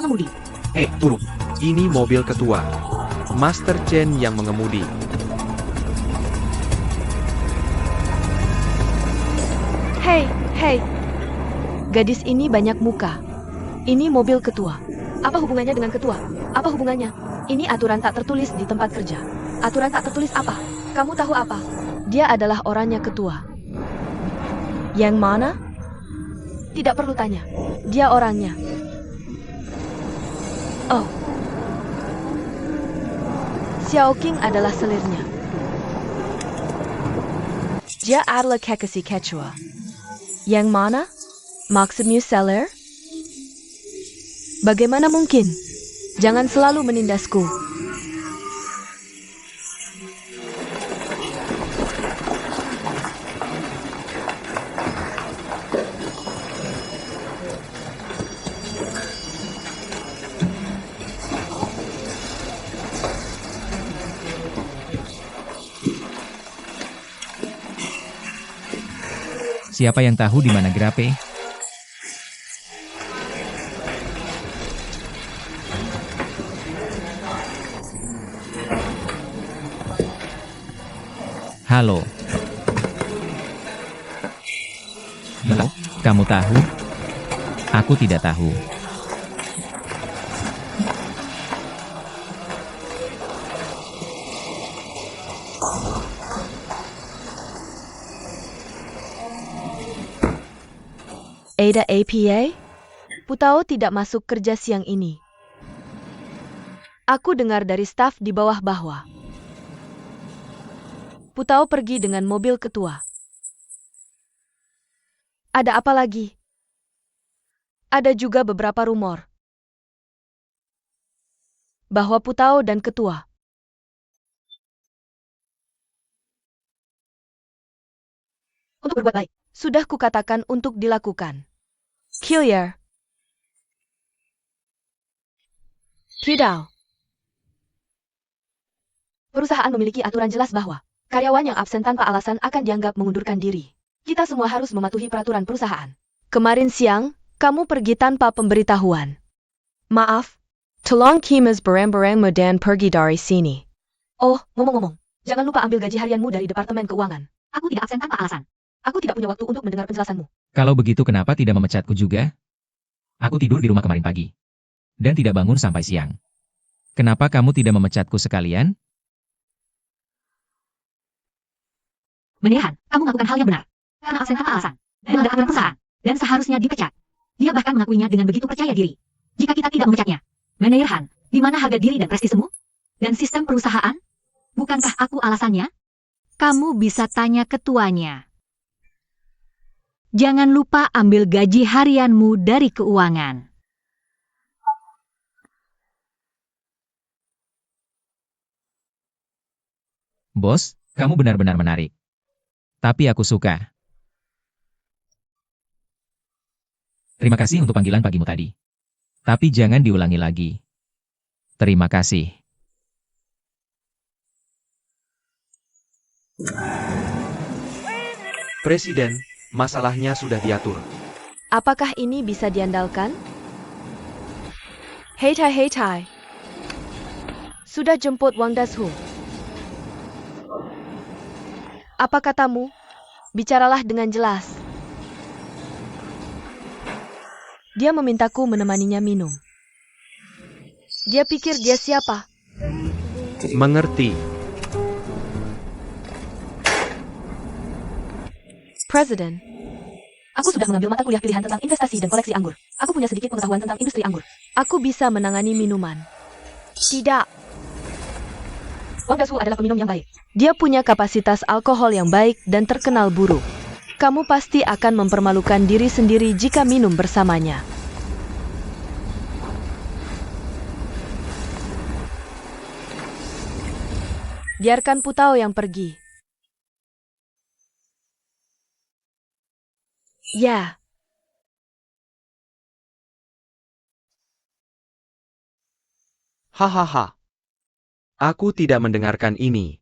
pengemudi. Turun. Ini mobil ketua. Master Chen yang mengemudi. Hei. Gadis ini banyak muka. Ini mobil ketua. Apa hubungannya dengan ketua? Apa hubungannya? Ini aturan tak tertulis di tempat kerja. Aturan tak tertulis apa? Kamu tahu apa? Dia adalah orangnya ketua. Yang mana? Tidak perlu tanya. Dia orangnya. Oh. Xiao Qing adalah selirnya. Dia adalah kekasih ketua. Yang mana? Maksudmu selir? Bagaimana mungkin? Jangan selalu menindasku. Siapa yang tahu di mana Grape? Halo. Halo, kamu tahu? Aku tidak tahu. Ada APA? Putao tidak masuk kerja siang ini. Aku dengar dari staf di bawah. Putao pergi dengan mobil ketua. Ada apa lagi? Ada juga beberapa rumor bahwa Putao dan ketua untuk berbuat baik. Sudah kukatakan untuk dilakukan. Kiliar. Kidao. Perusahaan memiliki aturan jelas bahwa karyawan yang absen tanpa alasan akan dianggap mengundurkan diri. Kita semua harus mematuhi peraturan perusahaan. Kemarin siang, kamu pergi tanpa pemberitahuan. Maaf. Tolong kimas barang-barangmu dan pergi dari sini. Oh, ngomong-ngomong. Jangan lupa ambil gaji harianmu dari Departemen Keuangan. Aku tidak absen tanpa alasan. Aku tidak punya waktu untuk mendengar penjelasanmu. Kalau begitu kenapa tidak memecatku juga? Aku tidur di rumah kemarin pagi. Dan tidak bangun sampai siang. Kenapa kamu tidak memecatku sekalian? Manajer, kamu melakukan hal yang benar. Karena absen tanpa alasan. Melanggar aturan perusahaan. Dan seharusnya dipecat. Dia bahkan mengakuinya dengan begitu percaya diri. Jika kita tidak memecatnya. Manajer Han, di mana harga diri dan prestisemu? Dan sistem perusahaan? Bukankah aku alasannya? Kamu bisa tanya ketuanya. Jangan lupa ambil gaji harianmu dari keuangan. Bos, kamu benar-benar menarik. Tapi aku suka. Terima kasih untuk panggilan pagimu tadi. Tapi jangan diulangi lagi. Terima kasih. Presiden, masalahnya sudah diatur. Apakah ini bisa diandalkan? Hei Tai. Sudah jemput Wang Dashu. Apa katamu? Bicaralah dengan jelas. Dia memintaku menemaninya minum. Dia pikir dia siapa? Mengerti. Presiden. Aku sudah mengambil mata kuliah pilihan tentang investasi dan koleksi anggur. Aku punya sedikit pengetahuan tentang industri anggur. Aku bisa menangani minuman. Tidak. Wang Dashu adalah peminum yang baik. Dia punya kapasitas alkohol yang baik dan terkenal buruk. Kamu pasti akan mempermalukan diri sendiri jika minum bersamanya. Biarkan Putao yang pergi. Ya. Hahaha. Aku tidak mendengarkan ini.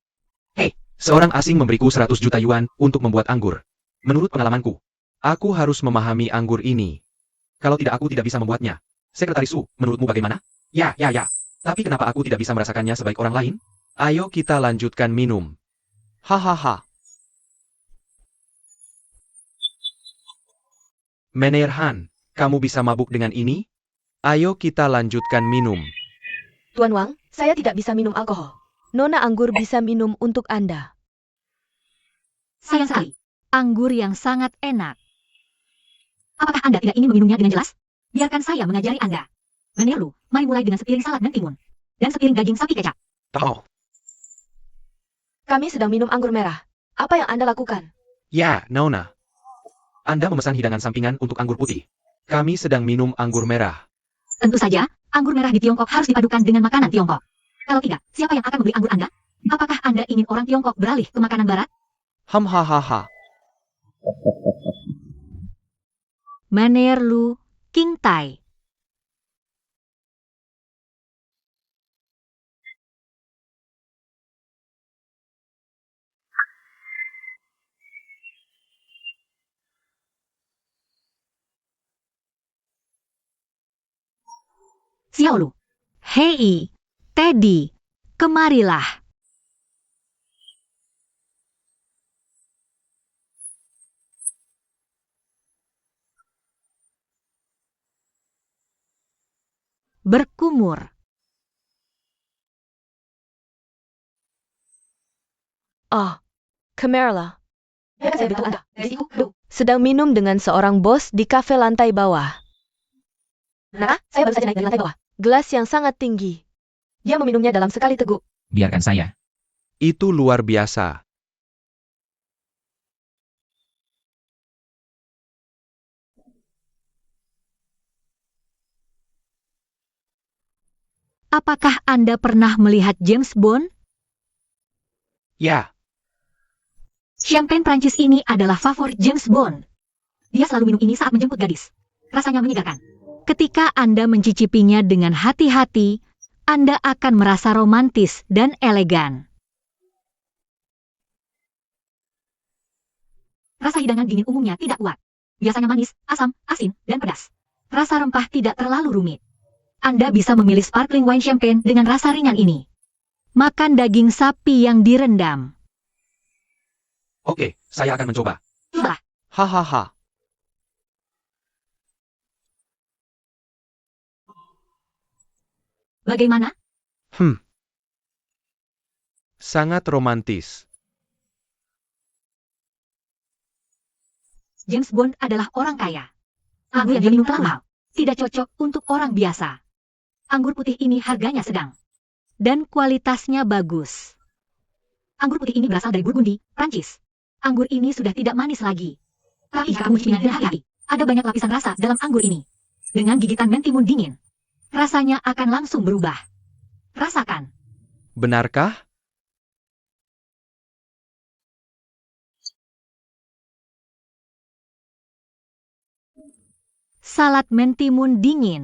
Seorang asing memberiku 100 juta yuan untuk membuat anggur. Menurut pengalamanku, aku harus memahami anggur ini. Kalau tidak aku tidak bisa membuatnya. Sekretaris Su, menurutmu bagaimana? Ya. Tapi kenapa aku tidak bisa merasakannya sebaik orang lain? Ayo kita lanjutkan minum. Hahaha. Meneer Han, kamu bisa mabuk dengan ini? Ayo kita lanjutkan minum. Tuan Wang, saya tidak bisa minum alkohol. Nona anggur bisa minum untuk Anda. Sayang sekali. Anggur yang sangat enak. Apakah Anda tidak ingin meminumnya dengan jelas? Biarkan saya mengajari Anda. Meneer Lu, mari mulai dengan sepiring salad mentimun. Dan sepiring daging sapi kecap. Oh, Kami sedang minum anggur merah. Apa yang Anda lakukan? ya, Nona. Anda memesan hidangan sampingan untuk anggur putih. Kami sedang minum anggur merah. Tentu saja, anggur merah di Tiongkok harus dipadukan dengan makanan Tiongkok. Kalau tidak, siapa yang akan membeli anggur Anda? Apakah Anda ingin orang Tiongkok beralih ke makanan barat? Hahaha. Meneer Lu, King Tai. Xiao Lu, Hei, Teddy, kemarilah. Berkumur. Oh, Camarilla. biarkan saya beritahu Anda. Gadis itu, Sedang minum dengan seorang bos di kafe lantai bawah. Nah, saya baru saja naik dari lantai bawah. Gelas yang sangat tinggi. Dia meminumnya dalam sekali teguk. Biarkan saya. Itu luar biasa. Apakah Anda pernah melihat James Bond? Ya, Champagne Prancis ini adalah favorit James Bond. Dia selalu minum ini saat menjemput gadis. Rasanya menyegarkan. Ketika Anda mencicipinya dengan hati-hati, Anda akan merasa romantis dan elegan. Rasa hidangan dingin umumnya tidak kuat. Biasanya manis, asam, asin, dan pedas. Rasa rempah tidak terlalu rumit. Anda bisa memilih sparkling wine champagne dengan rasa ringan ini. Makan daging sapi yang direndam. oke, saya akan mencoba. Cobalah. Hahaha. Bagaimana? Sangat romantis. James Bond adalah orang kaya. Anggur yang dia minum terlalu mahal. Tidak cocok untuk orang biasa. Anggur putih ini harganya sedang. Dan kualitasnya bagus. Anggur putih ini berasal dari Burgundy, Prancis. Anggur ini sudah tidak manis lagi. Tapi jika kamu mencicipinya dengan hati-hati, ada banyak lapisan rasa dalam anggur ini. Dengan gigitan mentimun dingin, rasanya akan langsung berubah. Rasakan. Benarkah? Salad mentimun dingin.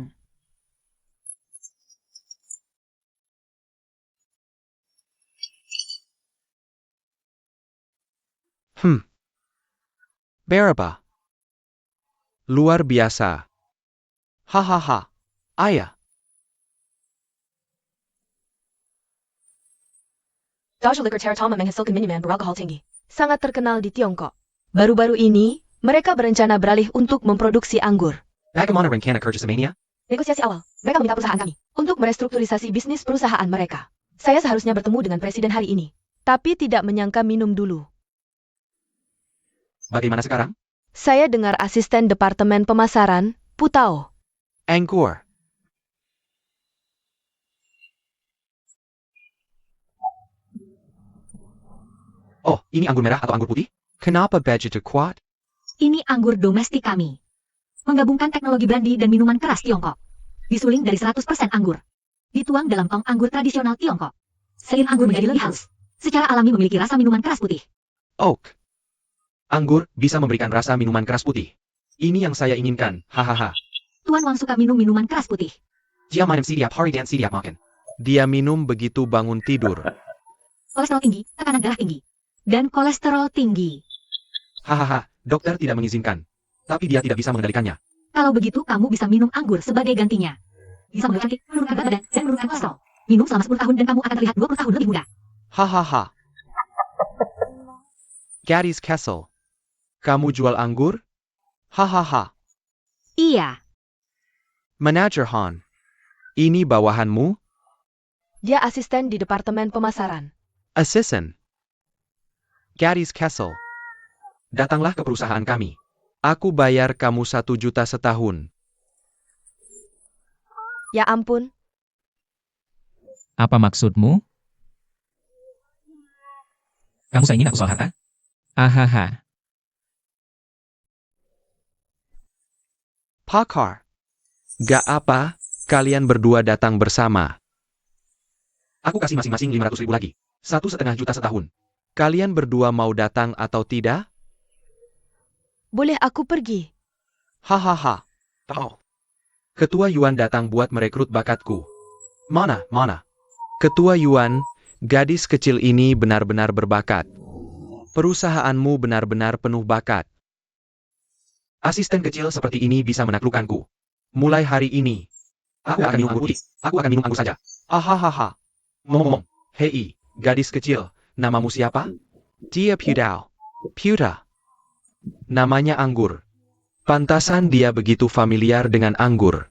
Berapa? Luar biasa. Hahaha. Ayah. Sangat terkenal di Tiongkok. Baru-baru ini, mereka berencana beralih untuk memproduksi anggur. Bagaimana rencana kerjasamanya? Negosiasi awal, mereka meminta perusahaan kami untuk merestrukturisasi bisnis perusahaan mereka. Saya seharusnya bertemu dengan presiden hari ini, tapi tidak menyangka minum dulu. Bagaimana sekarang? Saya dengar asisten departemen pemasaran, Putao. Anggur. Oh, ini anggur merah atau anggur putih? Kenapa begitu kuat? Ini anggur domestik kami. Menggabungkan teknologi brandy dan minuman keras Tiongkok. Disuling dari 100% anggur. Dituang dalam tong anggur tradisional Tiongkok. Seiring anggur menjadi lebih halus. Secara alami memiliki rasa minuman keras putih. Oak. Anggur bisa memberikan rasa minuman keras putih. Ini yang saya inginkan, hahaha. Tuan Wang suka minum minuman keras putih. Dia minum setiap hari dan setiap makan. Dia minum begitu bangun tidur. Kolesterol tinggi, tekanan darah tinggi. Dan kolesterol tinggi. Hahaha, dokter tidak mengizinkan. Tapi dia tidak bisa mengendalikannya. Kalau begitu kamu bisa minum anggur sebagai gantinya. bisa membuat cantik, menurunkan berat badan, dan menurunkan kolesterol. Minum selama 10 tahun dan kamu akan terlihat 20 tahun lebih muda. Hahaha. Gadis Castle. Kamu jual anggur? Hahaha. Iya, Manager Han. Ini bawahanmu? Dia asisten di Departemen Pemasaran. Assistant. Gadis Castle. Datanglah ke perusahaan kami. Aku bayar kamu 1 juta setahun. Ya ampun, Apa maksudmu? Kamu ingin aku soal harta? Ahaha. Pakar. Gak apa, kalian berdua datang bersama. Aku kasih masing-masing 500.000 lagi. 1,5 juta setahun. Kalian berdua mau datang atau tidak? boleh aku pergi? Hahaha. Oh. Ketua Yuan datang buat merekrut bakatku. Mana? Ketua Yuan, gadis kecil ini benar-benar berbakat. Perusahaanmu benar-benar penuh bakat. Asisten kecil seperti ini bisa menaklukkanku. Mulai hari ini, aku akan minum anggur putih. Aku akan minum anggur saja. Ahahaha. Ngomong-ngomong, hei, gadis kecil, namamu siapa? Dia Pudao. Puda. Namanya anggur. Pantasan dia begitu familiar dengan anggur.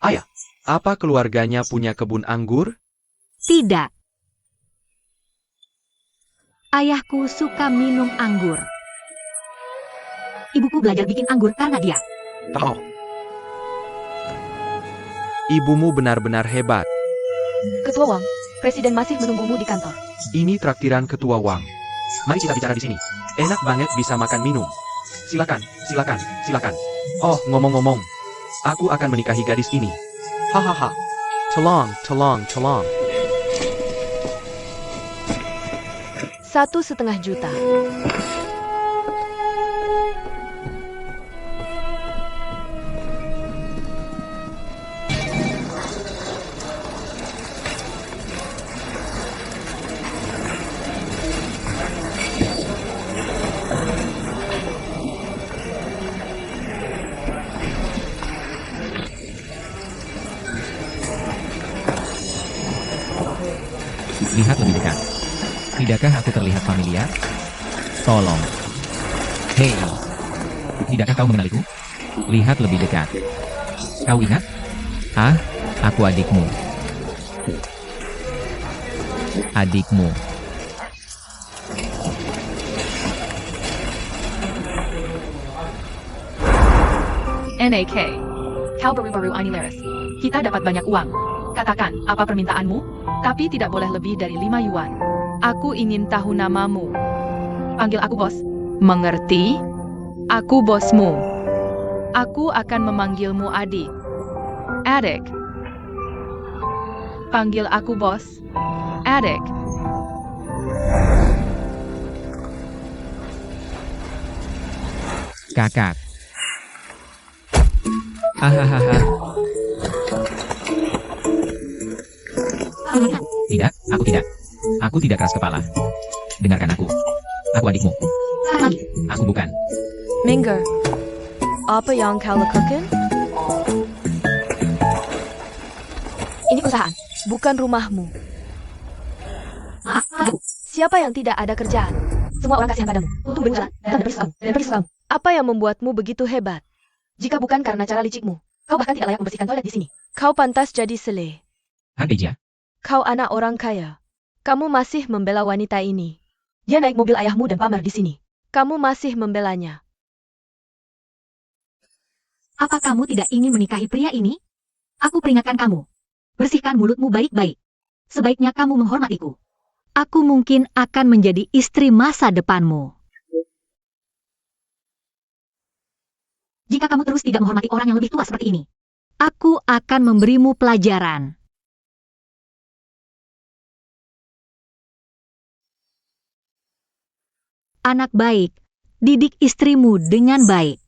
Ayah, apa keluarganya punya kebun anggur? tidak. Ayahku suka minum anggur. Ibuku belajar bikin anggur karena dia. Oh. Ibumu benar-benar hebat. Ketua Wang, Presiden masih menunggumu di kantor. Ini traktiran Ketua Wang. Mari kita bicara di sini. Enak banget bisa makan minum. Silakan. Oh, ngomong-ngomong. Aku akan menikahi gadis ini. Hahaha. Tolong. 1,5 juta. Lihat lebih dekat. Tidakkah aku terlihat familiar? Tolong. Hei. Tidakkah kau mengenaliku? Lihat lebih dekat. Kau ingat? Ah, aku adikmu. Adikmu. NAK. Kau baru-baru ini Laris. Kita dapat banyak uang. Katakan, apa permintaanmu? Tapi tidak boleh lebih dari 5 yuan. Aku ingin tahu namamu. Panggil aku bos. Mengerti? Aku bosmu. Aku akan memanggilmu adik. Adik. Panggil aku bos. Adik. Kakak. Ahahaha. Tidak, aku tidak. Aku tidak keras kepala. Dengarkan aku. Aku adikmu. Aku bukan. Minger. Apa yang kau lakukan? Ini perusahaan, bukan rumahmu. Maaf, Bu. Siapa yang tidak ada kerjaan? Semua orang kasihan padamu. Untung berusaha dan pergi kamu. Apa yang membuatmu begitu hebat? Jika bukan karena cara licikmu, kau bahkan tidak layak membersihkan toilet di sini. Kau pantas jadi sele. Hanteja. Kau anak orang kaya. Kamu masih membela wanita ini. Dia naik mobil ayahmu dan pamer di sini. Kamu masih membelanya. Apa kamu tidak ingin menikahi pria ini? Aku peringatkan kamu. Bersihkan mulutmu baik-baik. Sebaiknya kamu menghormatiku. Aku mungkin akan menjadi istri masa depanmu. Jika kamu terus tidak menghormati orang yang lebih tua seperti ini, Aku akan memberimu pelajaran. Anak baik, didik istrimu dengan baik.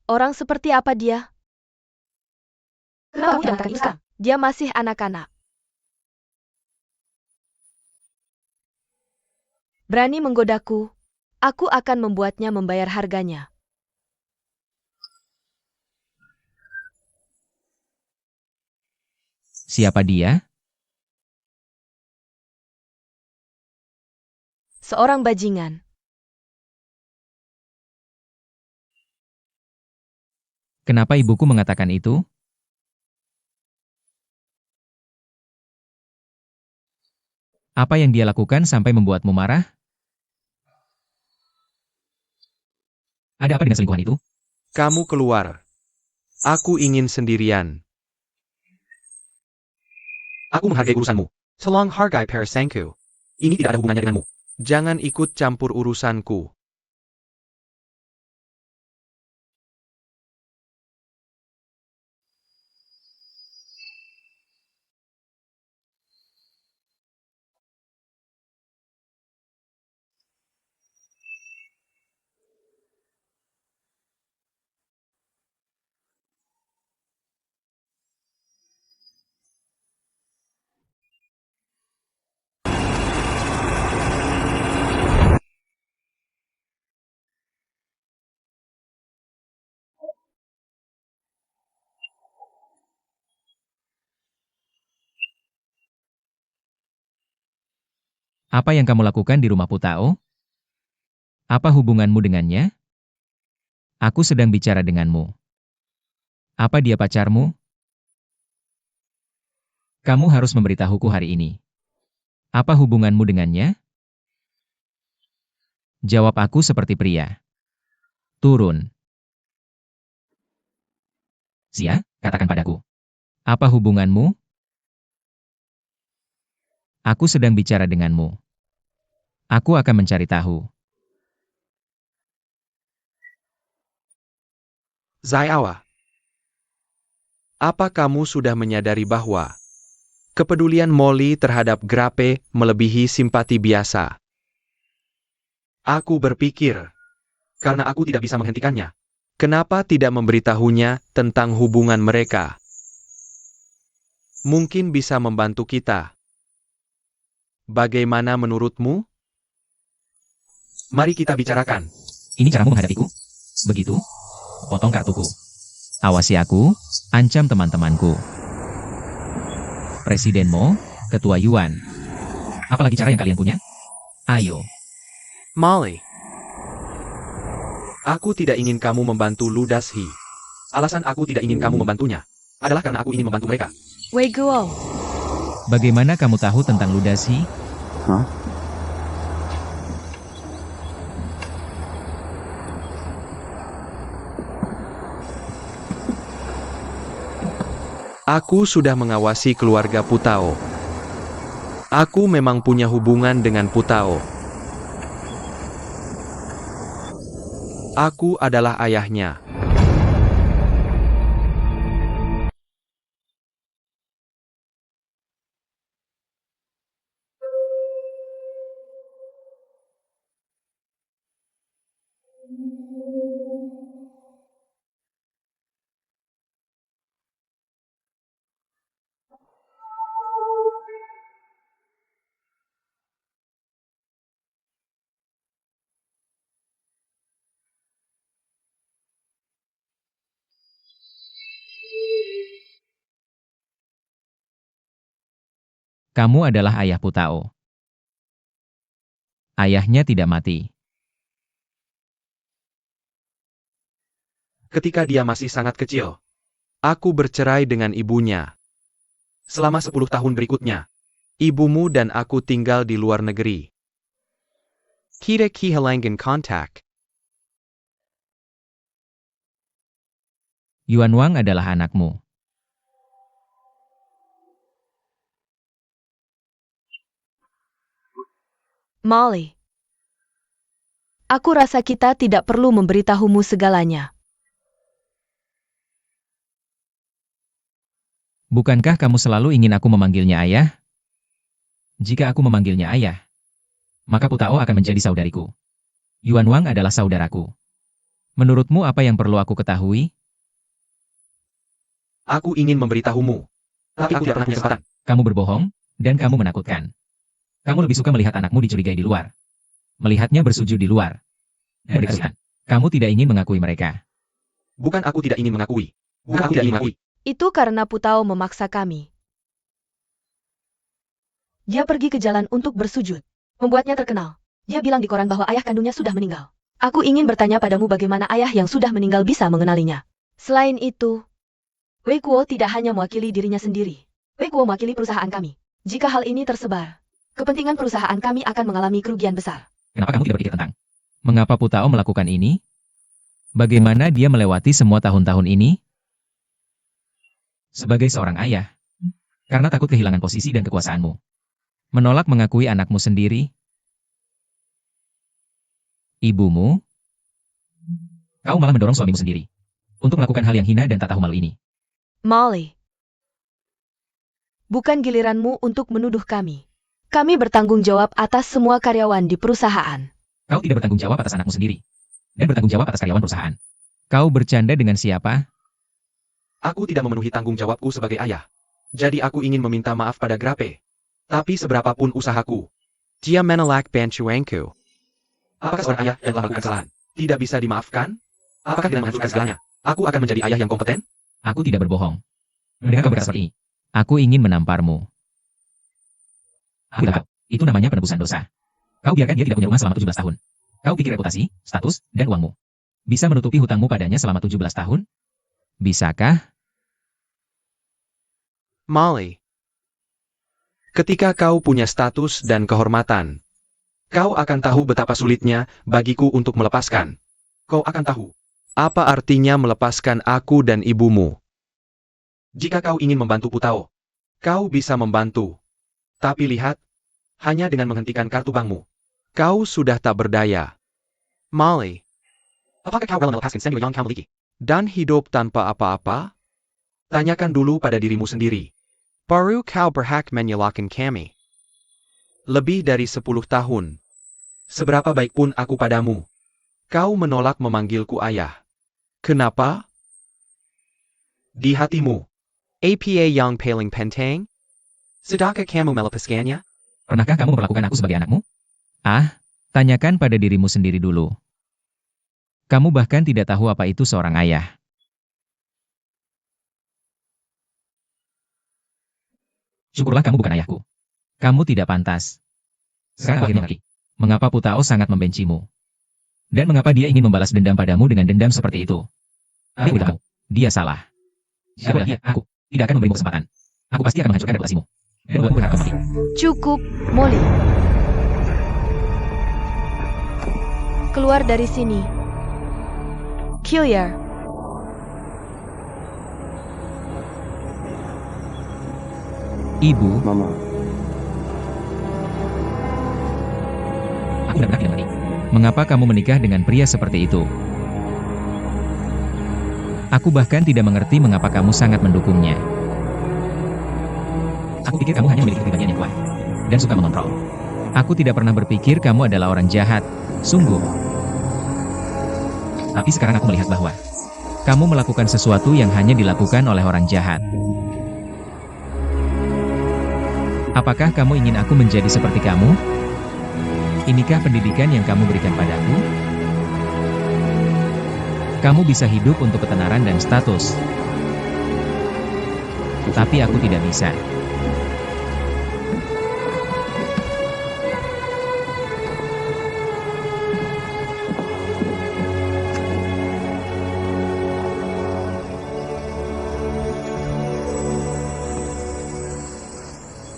Orang seperti apa dia? Kenapa kamu tidak mengatakan itu sekarang? Dia masih anak-anak. Berani menggodaku, aku akan membuatnya membayar harganya. Siapa dia? Seorang bajingan. Kenapa ibuku mengatakan itu? Apa yang dia lakukan sampai membuatmu marah? Ada apa dengan selingkuhan itu? Kamu keluar. Aku ingin sendirian. Aku menghargai urusanmu. Tolong hargai perasangku. Ini tidak ada hubungannya denganmu. Jangan ikut campur urusanku. Apa yang kamu lakukan di rumah Putao? Apa hubunganmu dengannya? Aku sedang bicara denganmu. Apa dia pacarmu? Kamu harus memberitahuku hari ini. Apa hubunganmu dengannya? Jawab aku seperti pria. Turun. Sia, katakan padaku. Apa hubunganmu? Aku sedang bicara denganmu. Aku akan mencari tahu. Zaiawa. Apa kamu sudah menyadari bahwa kepedulian Molly terhadap Grape melebihi simpati biasa? Aku berpikir, Karena aku tidak bisa menghentikannya. kenapa tidak memberitahunya tentang hubungan mereka? Mungkin bisa membantu kita. Bagaimana menurutmu? Mari kita bicarakan. Ini caramu menghadapiku? Begitu? Potong kartuku. Awasi aku, ancam teman-temanku. Presiden Mo, Ketua Yuan. Apalagi cara yang kalian punya? Ayo. Molly. Aku tidak ingin kamu membantu Ludashi. Alasan aku tidak ingin kamu membantunya adalah karena aku ingin membantu mereka. Wei Guo, Bagaimana kamu tahu tentang Ludashi? Aku sudah mengawasi keluarga Putao. Aku memang punya hubungan dengan Putao. Aku adalah ayahnya. Kamu adalah ayah Putao. Ayahnya tidak mati. Ketika dia masih sangat kecil, Aku bercerai dengan ibunya. selama 10 tahun berikutnya, Ibumu dan aku tinggal di luar negeri. Kita kehilangan kontak. Yuan Wang adalah anakmu. Molly. Aku rasa kita tidak perlu memberitahumu segalanya. Bukankah kamu selalu ingin aku memanggilnya ayah? Jika aku memanggilnya ayah, maka Putao akan menjadi saudariku. Yuan Wang adalah saudaraku. Menurutmu apa yang perlu aku ketahui? Aku ingin memberitahumu. Tapi aku tidak pernah punya kesempatan. Kamu berbohong, dan kamu menakutkan. Kamu lebih suka melihat anakmu dicurigai di luar. Melihatnya bersujud di luar. Dan berkesulitan. Kamu tidak ingin mengakui mereka. Bukan aku tidak ingin mengakui. Bukan aku tidak ingin mengakui. Itu karena Putao memaksa kami. Dia pergi ke jalan untuk bersujud. Membuatnya terkenal. Dia bilang di koran bahwa ayah kandungnya sudah meninggal. Aku ingin bertanya padamu bagaimana ayah yang sudah meninggal bisa mengenalinya. Selain itu, Wei Guo tidak hanya mewakili dirinya sendiri. Wei Guo mewakili perusahaan kami. Jika hal ini tersebar, kepentingan perusahaan kami akan mengalami kerugian besar. Kenapa kamu tidak berpikir tentang mengapa Putao melakukan ini? Bagaimana dia melewati semua tahun-tahun ini? Sebagai seorang ayah, karena takut kehilangan posisi dan kekuasaanmu. Menolak mengakui anakmu sendiri. Ibumu? Kau malah mendorong suamimu sendiri untuk melakukan hal yang hina dan tak tahu malu ini. Molly, bukan giliranmu untuk menuduh kami. Kami bertanggung jawab atas semua karyawan di perusahaan. Kau tidak bertanggung jawab atas anakmu sendiri. Dan bertanggung jawab atas karyawan perusahaan. Kau bercanda dengan siapa? Aku tidak memenuhi tanggung jawabku sebagai ayah. Jadi aku ingin meminta maaf pada Grape. Tapi seberapapun usahaku, dia menolak bantuanku. Apakah seorang ayah yang telah melakukan kesalahan tidak bisa dimaafkan? Apakah dengan menghancurkan segalanya, aku akan menjadi ayah yang kompeten? Aku tidak berbohong. Mendengar kau berkata seperti ini, aku ingin menamparmu. Aku tahu, itu namanya penebusan dosa. Kau biarkan dia tidak punya rumah selama 17 tahun. Kau pikir reputasi, status, dan uangmu bisa menutupi hutangmu padanya selama 17 tahun? Bisakah? Molly, ketika kau punya status dan kehormatan, kau akan tahu betapa sulitnya bagiku untuk melepaskan. Kau akan tahu apa artinya melepaskan aku dan ibumu. Jika kau ingin membantu Putao, kau bisa membantu. Tapi lihat, hanya dengan menghentikan kartu bankmu, kau sudah tak berdaya. Molly, apakah kau rela melepaskan senior yang kau miliki dan hidup tanpa apa-apa? Tanyakan dulu pada dirimu sendiri. Baru kau berhak menyalahkan kami. Lebih dari 10 tahun. Seberapa baik pun aku padamu, kau menolak memanggilku ayah. Kenapa? Di hatimu, apa yang paling penting? Sudahkah kamu melepaskannya? Pernahkah kamu memperlakukan aku sebagai anakmu? Tanyakan pada dirimu sendiri dulu. Kamu bahkan tidak tahu apa itu seorang ayah. Syukurlah kamu bukan ayahku. Kamu tidak pantas. Sekarang akhirnya mengerti mengapa Putao sangat membencimu. Dan mengapa dia ingin membalas dendam padamu dengan dendam seperti itu. Tapi kamu, dia salah. Siapa dia? Aku tidak akan memberimu kesempatan. Aku pasti akan menghancurkan reputasimu. Dan buatmu berhak mati. Cukup, Molly. Keluar dari sini. Killier. Ibu, Mama, aku benar-benar tidak mengerti. Mengapa kamu menikah dengan pria seperti itu? Aku bahkan tidak mengerti mengapa kamu sangat mendukungnya. Aku pikir kamu hanya memiliki kepribadian yang kuat dan suka mengontrol. Aku tidak pernah berpikir kamu adalah orang jahat, sungguh. Tapi sekarang aku melihat bahwa kamu melakukan sesuatu yang hanya dilakukan oleh orang jahat. Apakah kamu ingin aku menjadi seperti kamu? Inikah pendidikan yang kamu berikan padaku? Kamu bisa hidup untuk ketenaran dan status. Tapi aku tidak bisa.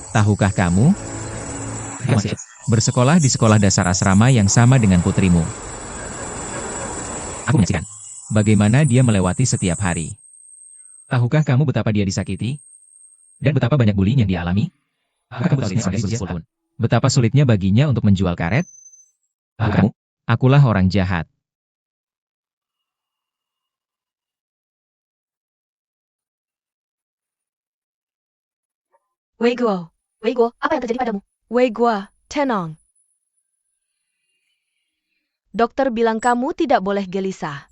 Tahukah kamu? Bersekolah di sekolah dasar asrama yang sama dengan putrimu. Aku menyaksikan bagaimana dia melewati setiap hari. Tahukah kamu betapa dia disakiti? Dan betapa banyak bullying yang dia alami? Apakah kamu tahu sebagai usia 10 tahun? Betapa sulitnya baginya untuk menjual karet? Kamu? Akulah orang jahat. Wei Guo. Wei Guo, apa yang terjadi padamu? Wei Guo, tenang. Dokter bilang kamu tidak boleh gelisah.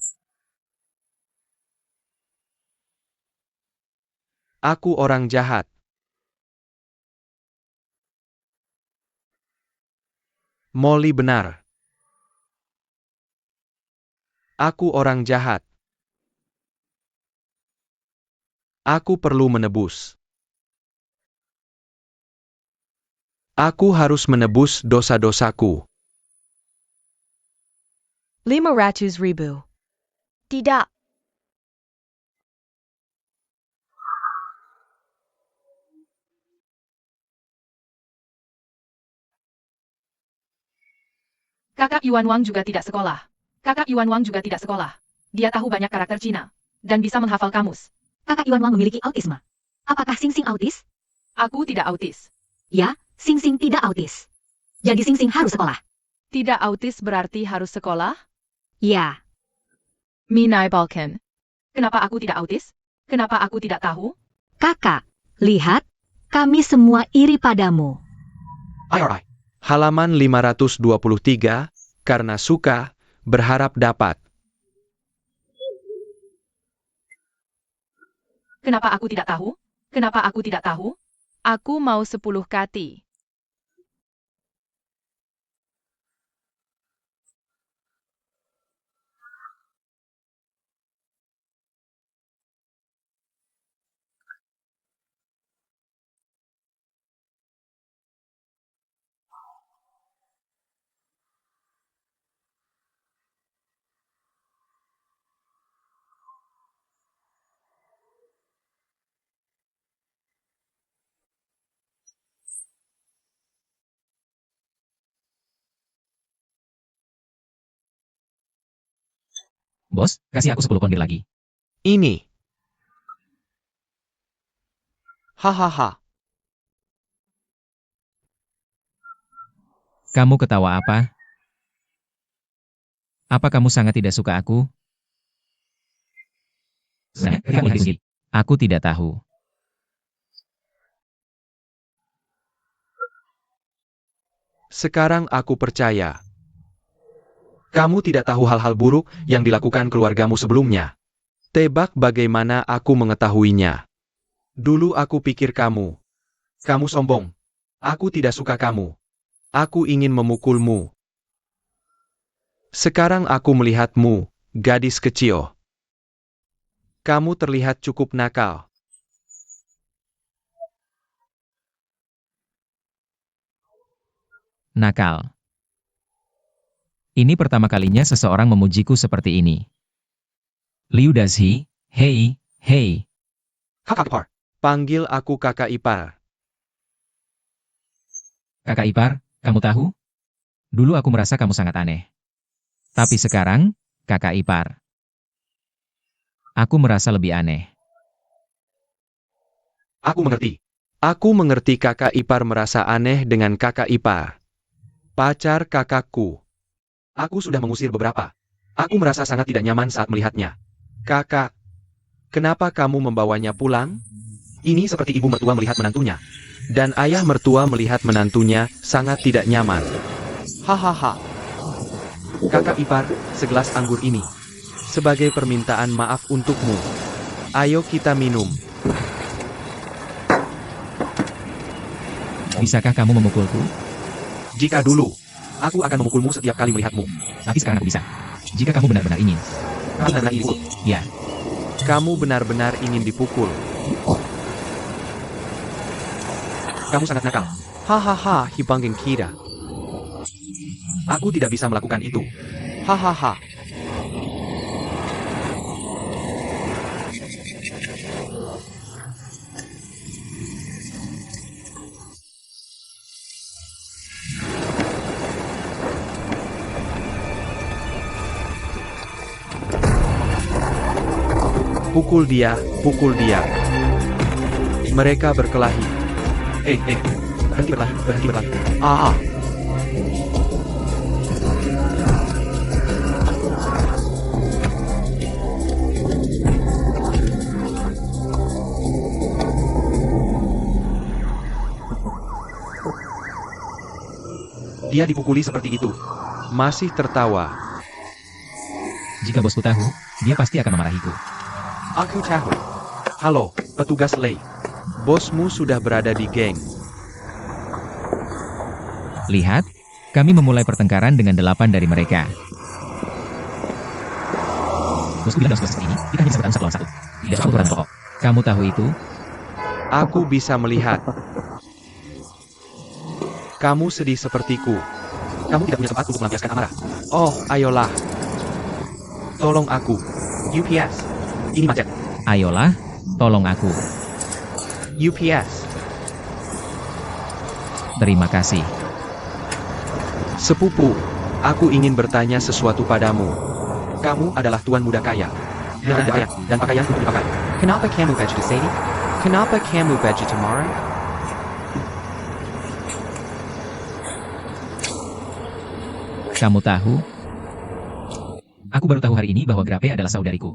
Aku orang jahat. Molly benar. Aku orang jahat. Aku perlu menebus. Aku harus menebus dosa-dosaku. 500,000. Tidak. Kakak Yuan Wang juga tidak sekolah. Kakak Yuan Wang juga tidak sekolah. Dia tahu banyak karakter Cina. Dan bisa menghafal kamus. Kakak Yuan Wang memiliki autisme. Apakah Sing Sing autis? Aku tidak autis. Ya, Sing Sing tidak autis. Jadi Sing Sing harus sekolah. Tidak autis berarti harus sekolah? Ya, Minai Balkan. Kenapa aku tidak autis? Kenapa aku tidak tahu? Kakak, lihat, kami semua iri padamu. IRI. Halaman 523, karena suka, berharap dapat. Kenapa aku tidak tahu? Kenapa aku tidak tahu? Aku mau 10 kati. Bos, kasih aku 10 kondir lagi. Ini. Hahaha. Kamu ketawa apa? Apa kamu sangat tidak suka aku? Aku tidak tahu. Sekarang aku percaya. Kamu tidak tahu hal-hal buruk yang dilakukan keluargamu sebelumnya. Tebak bagaimana aku mengetahuinya. Dulu aku pikir kamu sombong. Aku tidak suka kamu. Aku ingin memukulmu. Sekarang aku melihatmu, gadis kecil. Kamu terlihat cukup nakal. Nakal. Ini pertama kalinya seseorang memujiku seperti ini. Liu Dashi, hei, hei. Kakak ipar. Panggil aku kakak ipar. Kakak ipar, kamu tahu? Dulu aku merasa kamu sangat aneh. Tapi sekarang, kakak ipar. Aku merasa lebih aneh. Aku mengerti. Aku mengerti kakak ipar merasa aneh dengan kakak ipar. Pacar kakakku. Aku sudah mengusir beberapa. Aku merasa sangat tidak nyaman saat melihatnya. Kakak, kenapa kamu membawanya pulang? Ini seperti ibu mertua melihat menantunya. Dan ayah mertua melihat menantunya sangat tidak nyaman. Hahaha. Kakak ipar, segelas anggur ini. Sebagai permintaan maaf untukmu. Ayo kita minum. Bisakah kamu memukulku? Jika dulu, aku akan memukulmu setiap kali melihatmu. Tapi sekarang aku bisa. Jika kamu benar-benar ingin. Kamu benar-benar ingin dipukul. Ya, Kamu benar-benar ingin dipukul. Kamu sangat nakal. Hahaha, Hibanggeng Kira. Aku tidak bisa melakukan itu. Hahaha. Pukul dia, pukul dia. Mereka berkelahi. Berhenti berlari, berhenti berlari. Ah. Dia dipukuli seperti itu. Masih tertawa. jika bosku tahu, dia pasti akan memarahiku. Aku tahu. Halo, Petugas Lei. Bosmu sudah berada di geng. Lihat, kami memulai pertengkaran dengan 8 dari mereka. Bosku bilang dalam situasi ini, kita hanya bisa bertarung 1 lawan 1. Tidak soal ukuran pokok. Kamu tahu itu? Aku bisa melihat. Kamu sedih sepertiku. Kamu tidak punya tempat untuk melampiaskan amarah. Oh, ayolah. Tolong aku. UPS. Ini macet. Ayolah, tolong aku. UPS. Terima kasih. Sepupu, aku ingin bertanya sesuatu padamu. Kamu adalah tuan muda kaya. Dengan pakaian dan pakaian untuk dipakai. Kenapa kamu baju Sadie? Kenapa kamu baju Tamara? Kamu tahu? Aku baru tahu hari ini bahwa Grape adalah saudariku.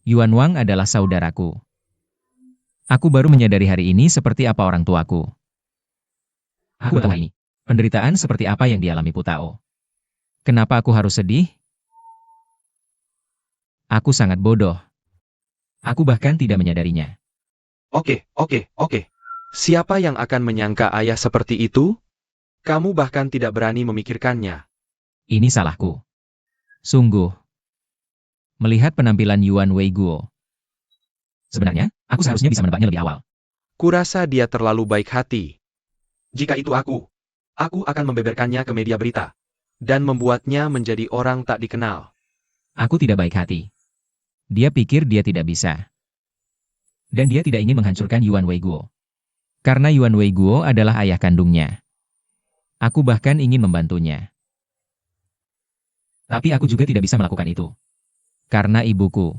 Yuan Wang adalah saudaraku. Aku baru menyadari hari ini seperti apa orang tuaku. Aku tahu ini. Penderitaan seperti apa yang dialami Putao. Kenapa aku harus sedih? Aku sangat bodoh. Aku bahkan tidak menyadarinya. Oke. Siapa yang akan menyangka ayah seperti itu? Kamu bahkan tidak berani memikirkannya. Ini salahku. Sungguh. Melihat penampilan Yuan Weiguo. Sebenarnya, aku seharusnya bisa menebaknya lebih awal. Kurasa dia terlalu baik hati. Jika itu aku akan membeberkannya ke media berita. Dan membuatnya menjadi orang tak dikenal. Aku tidak baik hati. Dia pikir dia tidak bisa. Dan dia tidak ingin menghancurkan Yuan Weiguo. Karena Yuan Weiguo adalah ayah kandungnya. Aku bahkan ingin membantunya. Tapi aku juga tidak bisa melakukan itu. Karena ibuku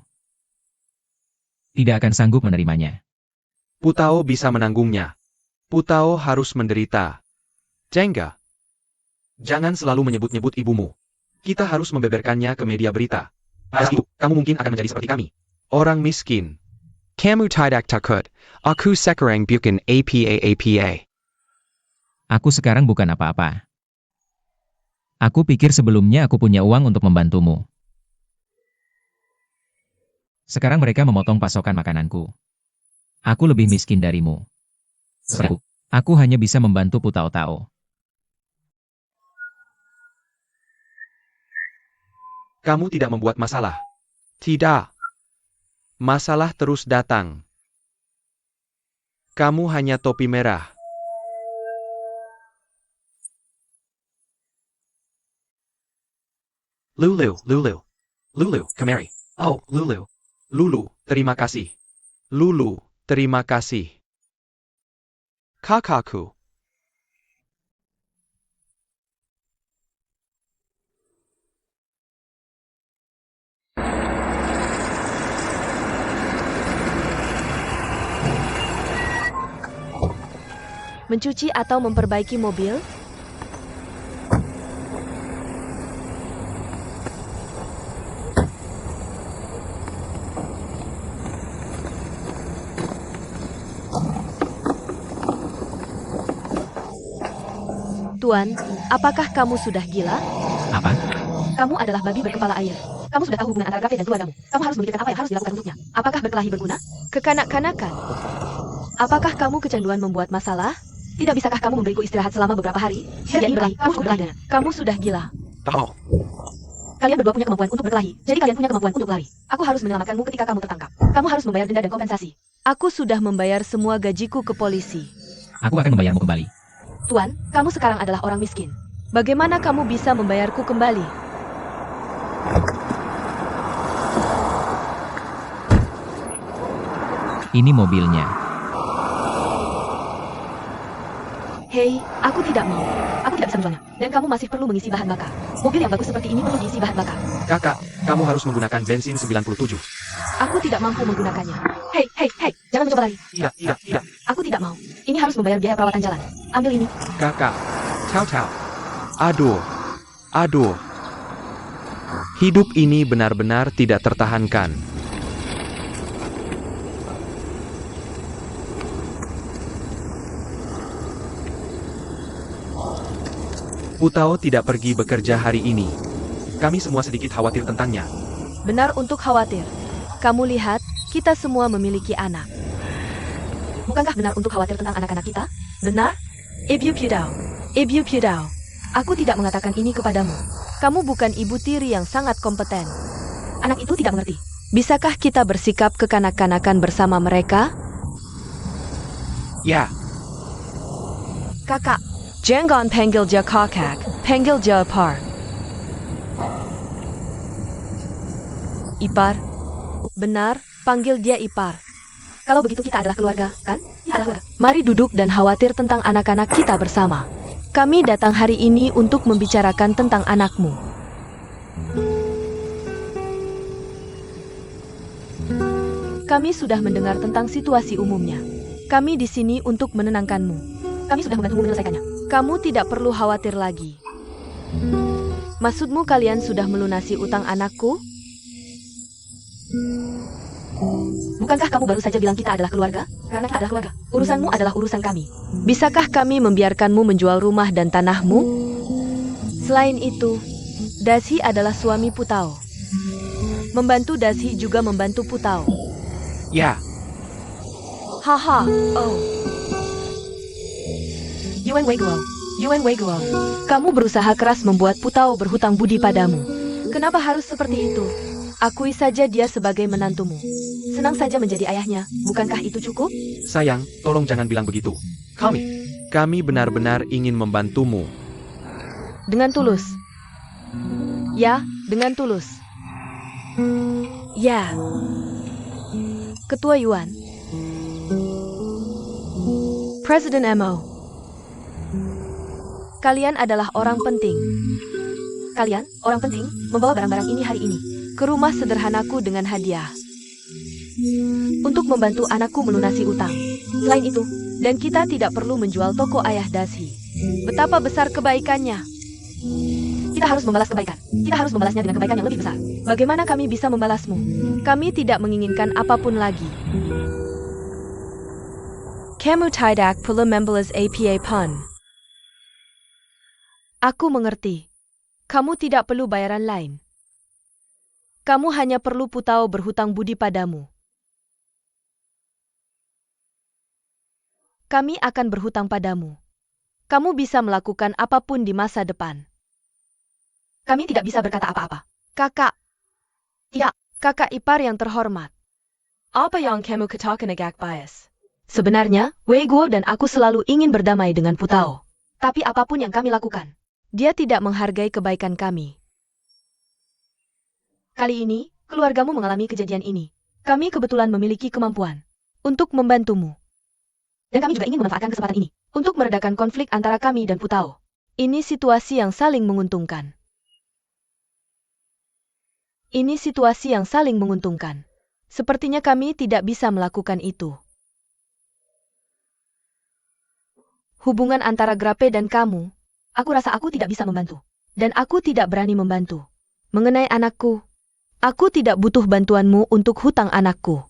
tidak akan sanggup menerimanya. Putao bisa menanggungnya. Putao harus menderita. Jengga. Jangan selalu menyebut-nyebut ibumu. Kita harus membeberkannya ke media berita. Pada itu, kamu mungkin akan menjadi seperti kami. Orang miskin. Kamu tidak takut. Aku sekarang bukan apa. Aku sekarang bukan apa-apa. Aku pikir sebelumnya aku punya uang untuk membantumu. Sekarang mereka memotong pasokan makananku. Aku lebih miskin darimu. Aku hanya bisa membantu Putao Tao. Kamu tidak membuat masalah. Tidak. Masalah terus datang. Kamu hanya topi merah. Lulu, kemari. Oh, Lulu. Lulu, terima kasih. Lulu, terima kasih. Kakakku. Mencuci atau memperbaiki mobil? Tuan, apakah kamu sudah gila? Apa? Kamu adalah babi berkepala air. Kamu sudah tahu hubungan antara Grape dan keluargamu. Kamu harus memikirkan apa yang harus dilakukan untuknya. Apakah berkelahi berguna? Kekanak-kanakan. Apakah kamu kecanduan membuat masalah? Tidak bisakah kamu memberiku istirahat selama beberapa hari? Jadi berkelahi, kamu berkelahi dengan. Kamu sudah gila. Tahu. Kalian berdua punya kemampuan untuk berkelahi. Jadi kalian punya kemampuan untuk lari. Aku harus menyelamatkanmu ketika kamu tertangkap. Kamu harus membayar denda dan kompensasi. Aku sudah membayar semua gajiku ke polisi. Aku akan membayarmu kembali. Tuan, kamu sekarang adalah orang miskin. Bagaimana kamu bisa membayarku kembali? Ini mobilnya. Hei, aku tidak mau. Aku tidak bisa menjualnya. Dan kamu masih perlu mengisi bahan bakar. Mobil yang bagus seperti ini perlu diisi bahan bakar. Kakak, kamu harus menggunakan bensin 97. Aku tidak mampu menggunakannya. Hei, jangan mencoba lari. Tidak. Aku tidak mau. Ini harus membayar biaya perawatan jalan. Ambil ini. Kakak. Tahu. Aduh. Hidup ini benar-benar tidak tertahankan. Putao tidak pergi bekerja hari ini. Kami semua sedikit khawatir tentangnya. Benar untuk khawatir. Kamu lihat, kita semua memiliki anak. Bukankah benar untuk khawatir tentang anak-anak kita? Benar? Ibu Pudao. Ibu Pudao. Aku tidak mengatakan ini kepadamu. Kamu bukan ibu tiri yang sangat kompeten. Anak itu tidak mengerti. Bisakah kita bersikap kekanak-kanakan bersama mereka? Ya, Kakak, jangan panggil dia kakak, panggil dia ipar. Ipar? Benar, panggil dia ipar. Kalau begitu kita adalah keluarga, kan? Kita adalah keluarga. Mari duduk dan khawatir tentang anak-anak kita bersama. Kami datang hari ini untuk membicarakan tentang anakmu. Kami sudah mendengar tentang situasi umumnya. Kami di sini untuk menenangkanmu. Kami sudah membantumu menyelesaikannya. Kamu tidak perlu khawatir lagi. Maksudmu kalian sudah melunasi utang anakku? Bukankah kamu baru saja bilang kita adalah keluarga? Karena kita adalah keluarga. Urusanmu adalah urusan kami. Bisakah kami membiarkanmu menjual rumah dan tanahmu? Selain itu, Dashi adalah suami Putao. Membantu Dashi juga membantu Putao. ya. Haha, oh. Yuan Weiguo. Kamu berusaha keras membuat Putao berhutang budi padamu. Kenapa harus seperti itu? Akui saja dia sebagai menantumu. Senang saja menjadi ayahnya, bukankah itu cukup? Sayang, tolong jangan bilang begitu. Kami benar-benar ingin membantumu. Dengan tulus. Ya, dengan tulus. Ya. Ketua Yuan. Presiden Mo. Kalian adalah orang penting. Kalian, orang penting, membawa barang-barang ini hari ini ke rumah sederhanaku dengan hadiah. Untuk membantu anakku melunasi utang. Selain itu, dan kita tidak perlu menjual toko ayah Dashi. Betapa besar kebaikannya. Kita harus membalas kebaikan. Kita harus membalasnya dengan kebaikan yang lebih besar. Bagaimana kami bisa membalasmu? Kami tidak menginginkan apapun lagi. Kamu tidak perlu membalas apa pun. Aku mengerti. Kamu tidak perlu bayaran lain. Kamu hanya perlu Putao berhutang budi padamu. Kami akan berhutang padamu. Kamu bisa melakukan apapun di masa depan. Kami tidak bisa berkata apa-apa. Kakak. Tidak. Kakak ipar yang terhormat. Apa yang kamu katakan agak bias? Sebenarnya, Weiguo dan aku selalu ingin berdamai dengan Putao. Tapi apapun yang kami lakukan, dia tidak menghargai kebaikan kami. Kali ini, keluargamu mengalami kejadian ini. Kami kebetulan memiliki kemampuan untuk membantumu. Dan kami juga ingin memanfaatkan kesempatan ini untuk meredakan konflik antara kami dan Putao. Ini situasi yang saling menguntungkan. Ini situasi yang saling menguntungkan. Sepertinya kami tidak bisa melakukan itu. Hubungan antara Grape dan kamu, aku rasa aku tidak bisa membantu. Dan aku tidak berani membantu. Mengenai anakku, aku tidak butuh bantuanmu untuk hutang anakku.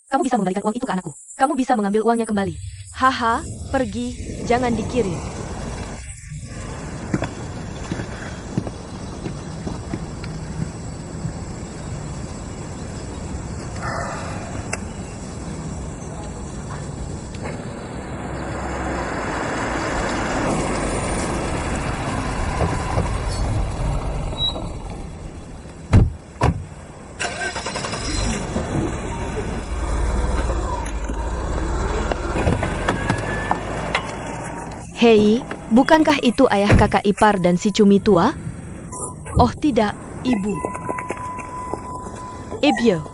Kamu bisa membalikan uang itu ke anakku. Kamu bisa mengambil uangnya kembali. Haha, pergi, jangan dikirim. Hei, bukankah itu ayah kakak ipar dan si cumi tua? Oh tidak, ibu. Ibyo.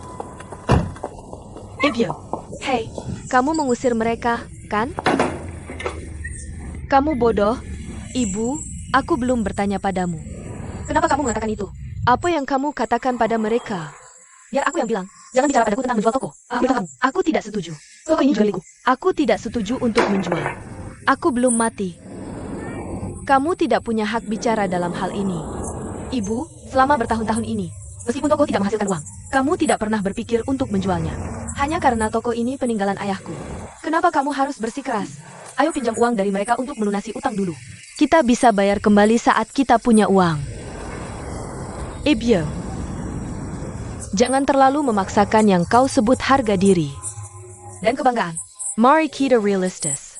Hei, kamu mengusir mereka, kan? Kamu bodoh. Ibu, aku belum bertanya padamu. Kenapa kamu mengatakan itu? Apa yang kamu katakan pada mereka? Biar aku yang bilang. Jangan bicara padaku tentang menjual toko. Aku tidak setuju. Toko ini juga milikku. Aku tidak setuju untuk menjual. Aku belum mati. Kamu tidak punya hak bicara dalam hal ini. Ibu, selama bertahun-tahun ini, meskipun toko tidak menghasilkan uang, kamu tidak pernah berpikir untuk menjualnya. Hanya karena toko ini peninggalan ayahku. Kenapa kamu harus bersikeras? Ayo pinjam uang dari mereka untuk melunasi utang dulu. Kita bisa bayar kembali saat kita punya uang. Ibyo. Jangan terlalu memaksakan yang kau sebut harga diri. Dan kebanggaan. Mari kita realistis.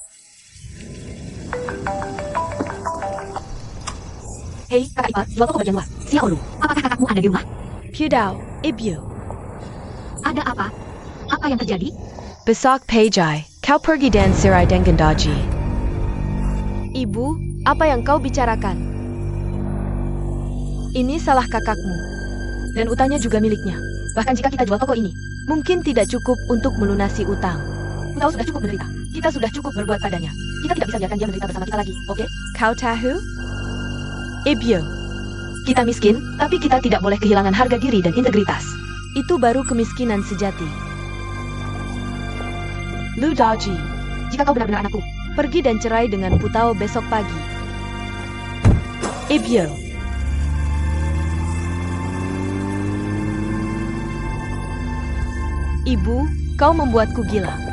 Hei, kakak ipar, jual toko bagian luar. Siap Olu, apakah kakakmu ada di rumah? Pudao, Ibu. Ada apa? Apa yang terjadi? Besok Pejai, kau pergi dan Sirai dengan Daji. Ibu, apa yang kau bicarakan? Ini salah kakakmu. Dan utangnya juga miliknya. Bahkan jika kita jual toko ini, Mungkin tidak cukup untuk melunasi utang. Kau sudah cukup menderita. Kita sudah cukup berbuat padanya. Kita tidak bisa biarkan dia menderita bersama kita lagi, oke? Kau tahu? Ibu, Kita miskin, tapi kita tidak boleh kehilangan harga diri dan integritas. itu baru kemiskinan sejati. Lu Daji, Jika kau benar-benar anakku, pergi dan cerai dengan Putao besok pagi. Ibu, Ibu, kau membuatku gila.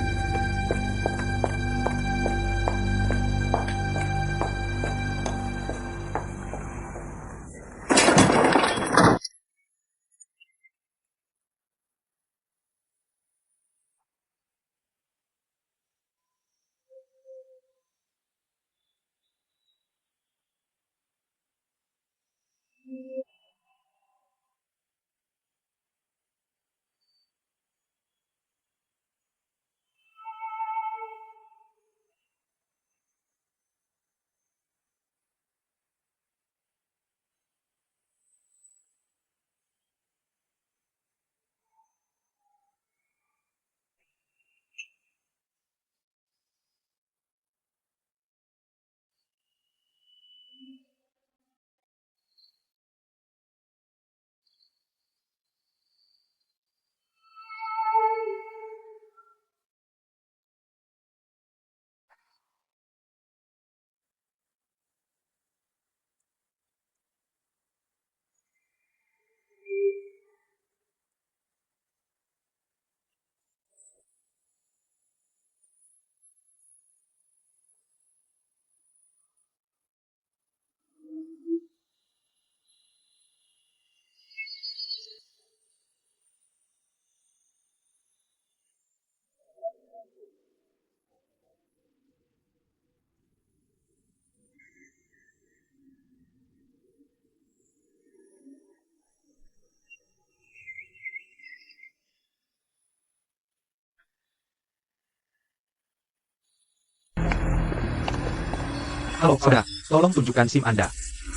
Halo, saudara. Tolong tunjukkan SIM Anda.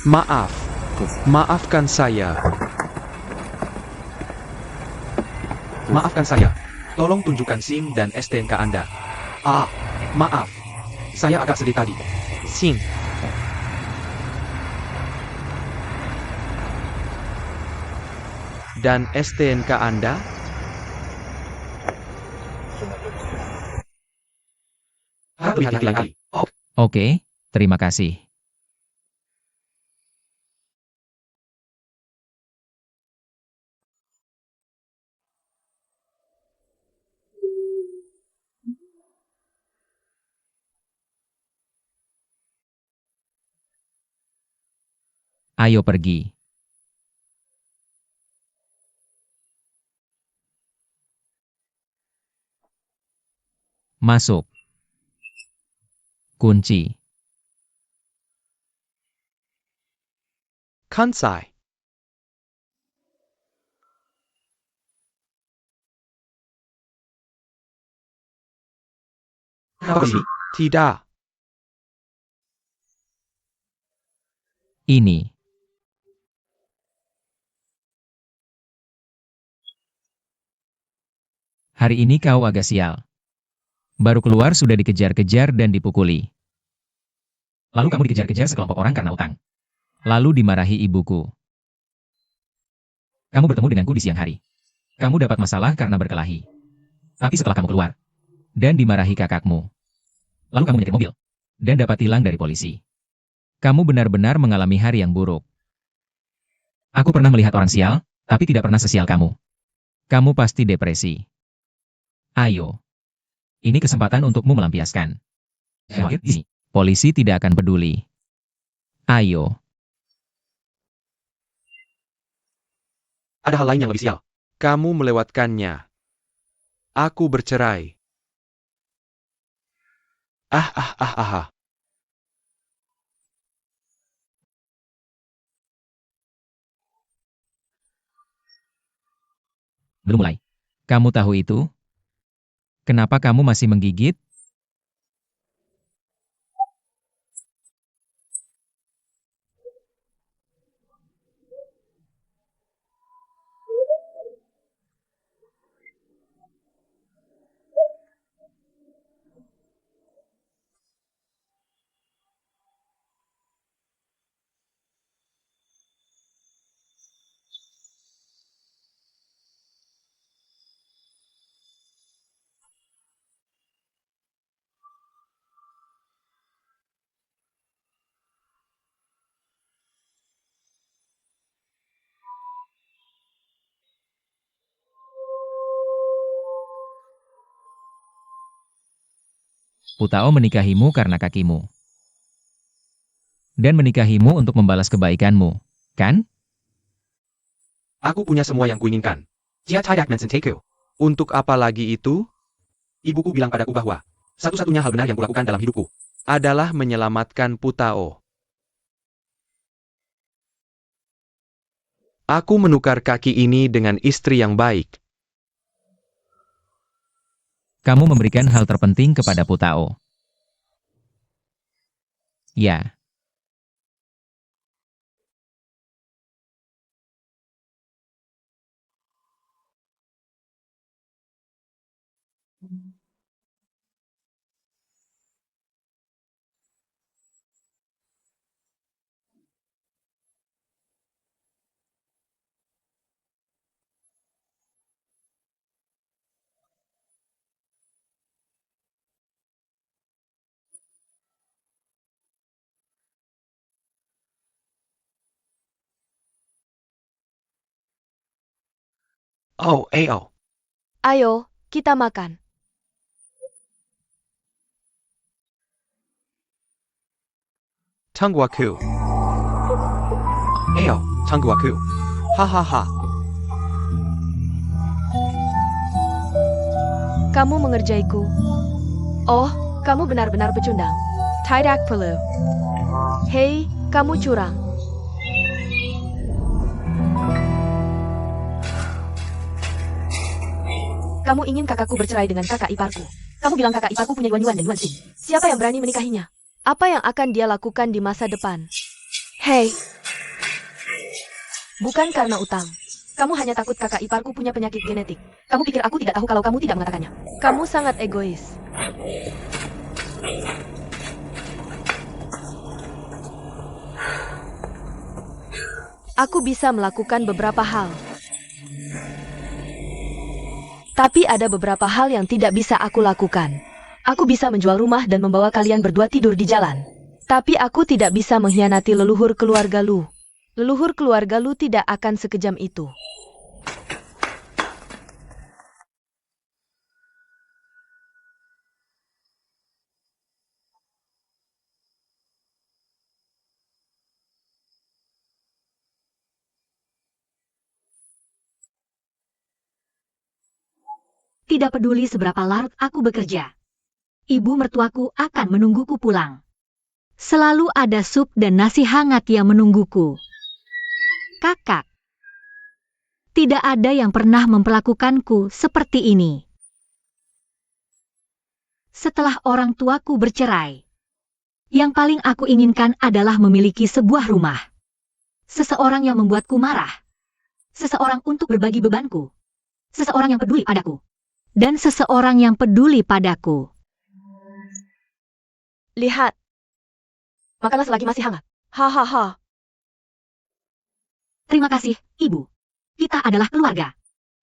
Maaf. Maafkan saya. Maafkan saya. Tolong tunjukkan SIM dan STNK Anda. Ah, maaf. Saya agak sedih tadi. SIM. Dan STNK Anda? Harap lihat lain kali. Oh, Oke, terima kasih. Ayo pergi. Masuk. Kunci. Kansai. kenapa sih? Tidak. Ini. Hari ini kau agak sial. Baru keluar sudah dikejar-kejar dan dipukuli. Lalu kamu dikejar-kejar sekelompok orang karena utang. Lalu dimarahi ibuku. Kamu bertemu denganku di siang hari. Kamu dapat masalah karena berkelahi. Tapi setelah kamu keluar, dan dimarahi kakakmu. Lalu kamu nyetir mobil, dan dapat tilang dari polisi. Kamu benar-benar mengalami hari yang buruk. Aku pernah melihat orang sial, tapi tidak pernah sesial kamu. Kamu pasti depresi. Ayo. Ini kesempatan untukmu melampiaskan. Polisi tidak akan peduli. Ayo. Ada hal lain yang lebih sial. Kamu melewatkannya. Aku bercerai. Ah ah ah ah ah. Belum mulai. Kamu tahu itu? Kenapa kamu masih menggigit? Putao menikahimu karena kakimu. Dan menikahimu untuk membalas kebaikanmu, kan? Aku punya semua yang kuinginkan. Jia tidak mencintaku. Untuk apa lagi itu? Ibuku bilang padaku bahwa satu-satunya hal benar yang kulakukan dalam hidupku Adalah menyelamatkan Putao. Aku menukar kaki ini dengan istri yang baik. Kamu memberikan hal terpenting kepada Putao. Ya. Oh, oh. Ayo, kita makan. Tunggu aku. Tunggu aku. Hahaha. Kamu mengerjaiku. Oh, kamu benar-benar pecundang. Tidak perlu. Hei, kamu curang. Kamu ingin kakakku bercerai dengan kakak iparku. Kamu bilang kakak iparku punya Yuan dan Yuan Xin. Siapa yang berani menikahinya? Apa yang akan dia lakukan di masa depan? Hei, bukan karena utang. Kamu hanya takut kakak iparku punya penyakit genetik. Kamu pikir aku tidak tahu kalau kamu tidak mengatakannya. Kamu sangat egois. Aku bisa melakukan beberapa hal. Tapi ada beberapa hal yang tidak bisa aku lakukan. Aku bisa menjual rumah dan membawa kalian berdua tidur di jalan. Tapi aku tidak bisa mengkhianati leluhur keluarga Lu. Leluhur keluarga Lu tidak akan sekejam itu. Tidak peduli seberapa larut aku bekerja. Ibu mertuaku akan menungguku pulang. Selalu ada sup dan nasi hangat yang menungguku. Kakak. Tidak ada yang pernah memperlakukanku seperti ini. Setelah orang tuaku bercerai, yang paling aku inginkan adalah memiliki sebuah rumah. Seseorang yang membuatku marah. Seseorang untuk berbagi bebanku. Seseorang yang peduli padaku. Dan seseorang yang peduli padaku. Lihat. Makanlah selagi masih hangat. Hahaha. Terima kasih, Ibu. Kita adalah keluarga.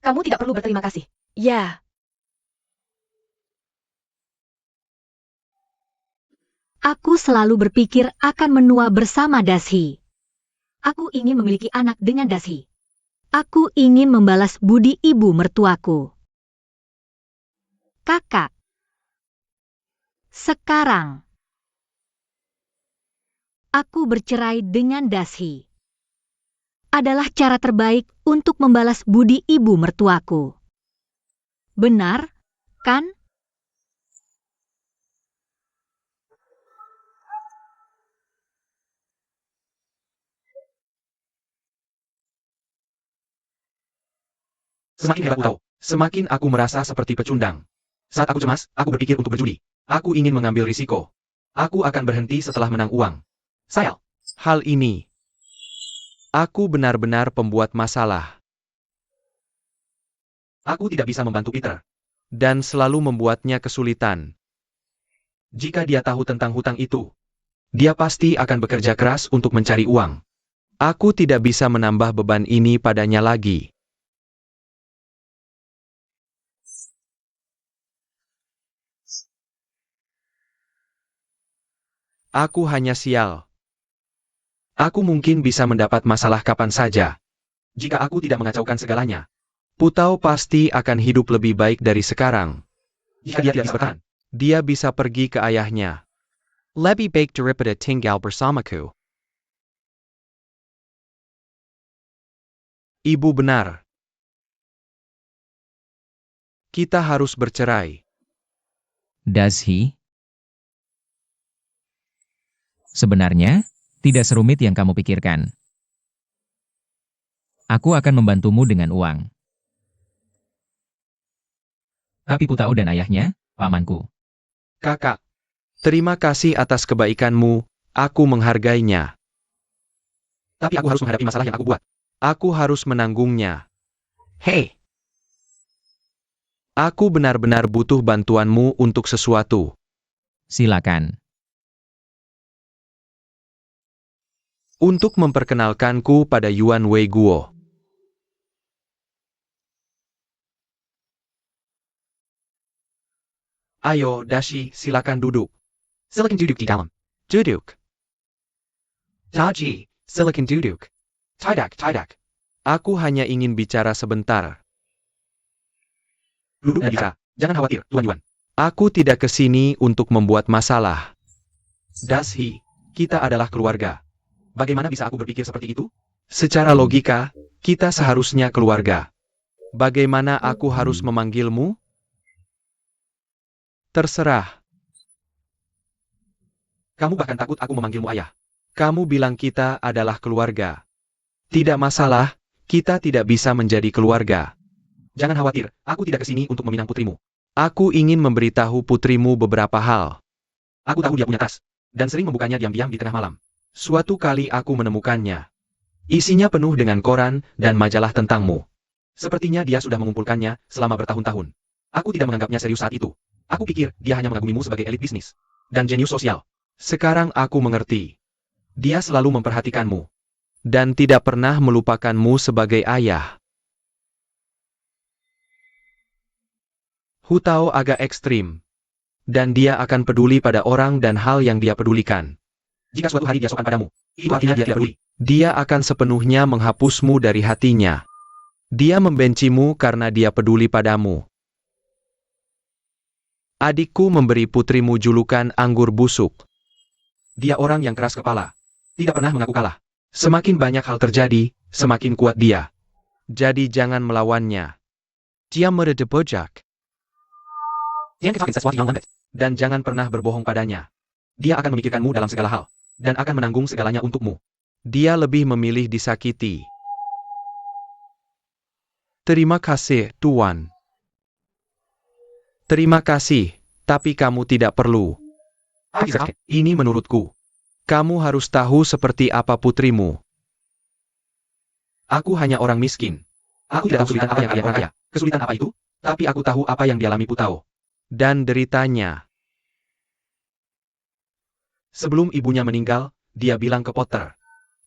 Kamu tidak perlu berterima kasih. Ya. Aku selalu berpikir akan menua bersama Dashi. Aku ingin memiliki anak dengan Dashi. Aku ingin membalas budi ibu mertuaku. Kakak. Sekarang. Aku bercerai dengan Dashi. Adalah cara terbaik untuk membalas budi ibu mertuaku. Benar, kan? Semakin hebat Putau, semakin aku merasa seperti pecundang. Saat aku cemas, aku berpikir untuk berjudi. Aku ingin mengambil risiko. Aku akan berhenti setelah menang uang. Sayal. Hal ini. Aku benar-benar pembuat masalah. Aku tidak bisa membantu Peter. Dan selalu membuatnya kesulitan. Jika dia tahu tentang hutang itu, dia pasti akan bekerja keras untuk mencari uang. Aku tidak bisa menambah beban ini padanya lagi. Aku hanya sial. Aku mungkin bisa mendapat masalah kapan saja. Jika aku tidak mengacaukan segalanya. Putau pasti akan hidup lebih baik dari sekarang. Jika dia tidak bisa bertahan. Dia bisa pergi ke ayahnya. Lebih baik daripada tinggal bersamaku. Ibu benar. Kita harus bercerai. Does he? Sebenarnya, tidak serumit yang kamu pikirkan. Aku akan membantumu dengan uang. Tapi Putau dan ayahnya, pamanku. Kakak, terima kasih atas kebaikanmu, aku menghargainya. Tapi aku harus menghadapi masalah yang aku buat. Aku harus menanggungnya. Hei, Aku benar-benar butuh bantuanmu untuk sesuatu. Silakan. Untuk memperkenalkanku pada Yuan Wei Guo. ayo Dashi, silakan duduk. Silakan duduk di dalam. Duduk. Daji, silakan duduk. Tidak. Aku hanya ingin bicara sebentar. Duduk dan bicara. Jangan khawatir, Tuan Yuan. Aku tidak ke sini untuk membuat masalah. Dashi, kita adalah keluarga. Bagaimana bisa aku berpikir seperti itu? Secara logika, kita seharusnya keluarga. Bagaimana aku harus memanggilmu? Terserah. Kamu bahkan takut aku memanggilmu ayah. Kamu bilang kita adalah keluarga. Tidak masalah, kita tidak bisa menjadi keluarga. Jangan khawatir, aku tidak ke sini untuk meminang putrimu. Aku ingin memberitahu putrimu beberapa hal. Aku tahu dia punya tas, dan sering membukanya diam-diam di tengah malam. Suatu kali aku menemukannya. Isinya penuh dengan koran dan majalah tentangmu. Sepertinya dia sudah mengumpulkannya selama bertahun-tahun. Aku tidak menganggapnya serius saat itu. Aku pikir dia hanya mengagumimu sebagai elit bisnis dan jenius sosial. Sekarang aku mengerti. Dia selalu memperhatikanmu. Dan tidak pernah melupakanmu sebagai ayah. Hutao agak ekstrim. Dan dia akan peduli pada orang dan hal yang dia pedulikan. Jika suatu hari dia sopan padamu, itu artinya dia tidak peduli. Dia akan sepenuhnya menghapusmu dari hatinya. Dia membencimu karena dia peduli padamu. Adikku memberi putrimu julukan anggur busuk. Dia orang yang keras kepala. Tidak pernah mengaku kalah. Semakin banyak hal terjadi, semakin kuat dia. Jadi jangan melawannya. Dia mudah dibojak. Dia ketahuan sesuatu yang lambat. Dan jangan pernah berbohong padanya. Dia akan memikirkanmu dalam segala hal. Dan akan menanggung segalanya untukmu. Dia lebih memilih disakiti. Terima kasih, Tuan. Terima kasih, tapi kamu tidak perlu. Ini menurutku. Kamu harus tahu seperti apa putrimu. Aku hanya orang miskin. Aku tidak tahu kesulitan apa yang kalian orang kaya. Kesulitan apa itu? Tapi aku tahu apa yang dialami Putau. Dan deritanya. Sebelum ibunya meninggal, dia bilang ke Potter.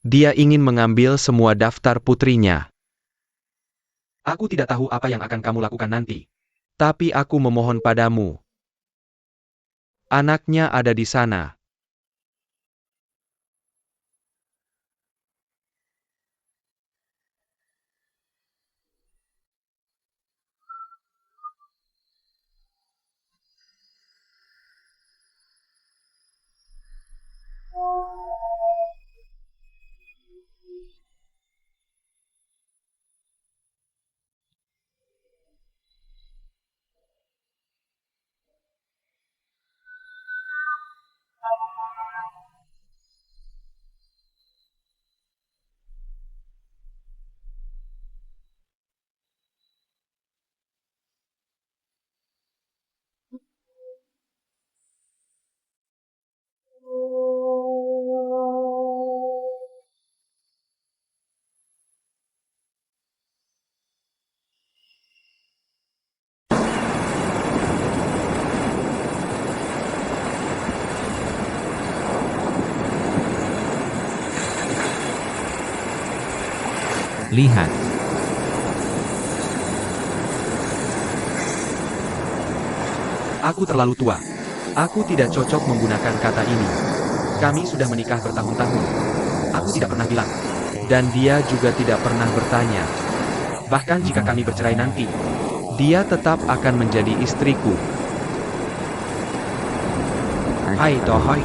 Dia ingin mengambil semua daftar putrinya. Aku tidak tahu apa yang akan kamu lakukan nanti. Tapi aku memohon padamu. Anaknya ada di sana. Lihat. Aku terlalu tua. Aku tidak cocok menggunakan kata ini. Kami sudah menikah bertahun-tahun. Aku tidak pernah bilang. Dan dia juga tidak pernah bertanya. Bahkan jika kami bercerai nanti, dia tetap akan menjadi istriku. Hai Tohoi.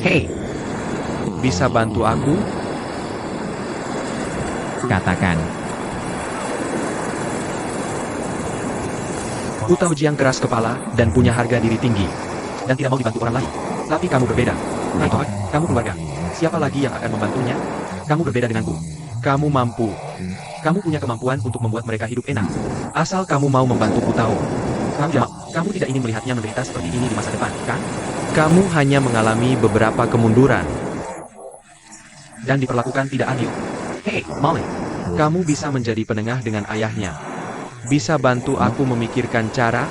Hei, bisa bantu aku? Katakan. Putau Jiang keras kepala dan punya harga diri tinggi. Dan tidak mau dibantu orang lain. Tapi kamu berbeda. Hai Tohoi, kamu keluarga. Siapa lagi yang akan membantunya? Kamu berbeda denganku. Kamu mampu. Kamu punya kemampuan untuk membuat mereka hidup enak. Asal kamu mau membantu Putau. Kamu tidak ingin melihatnya menderita seperti ini di masa depan, kan? Kamu hanya mengalami beberapa kemunduran. Dan diperlakukan tidak adil. Hei, Molly. Kamu bisa menjadi penengah dengan ayahnya. Bisa bantu aku memikirkan cara?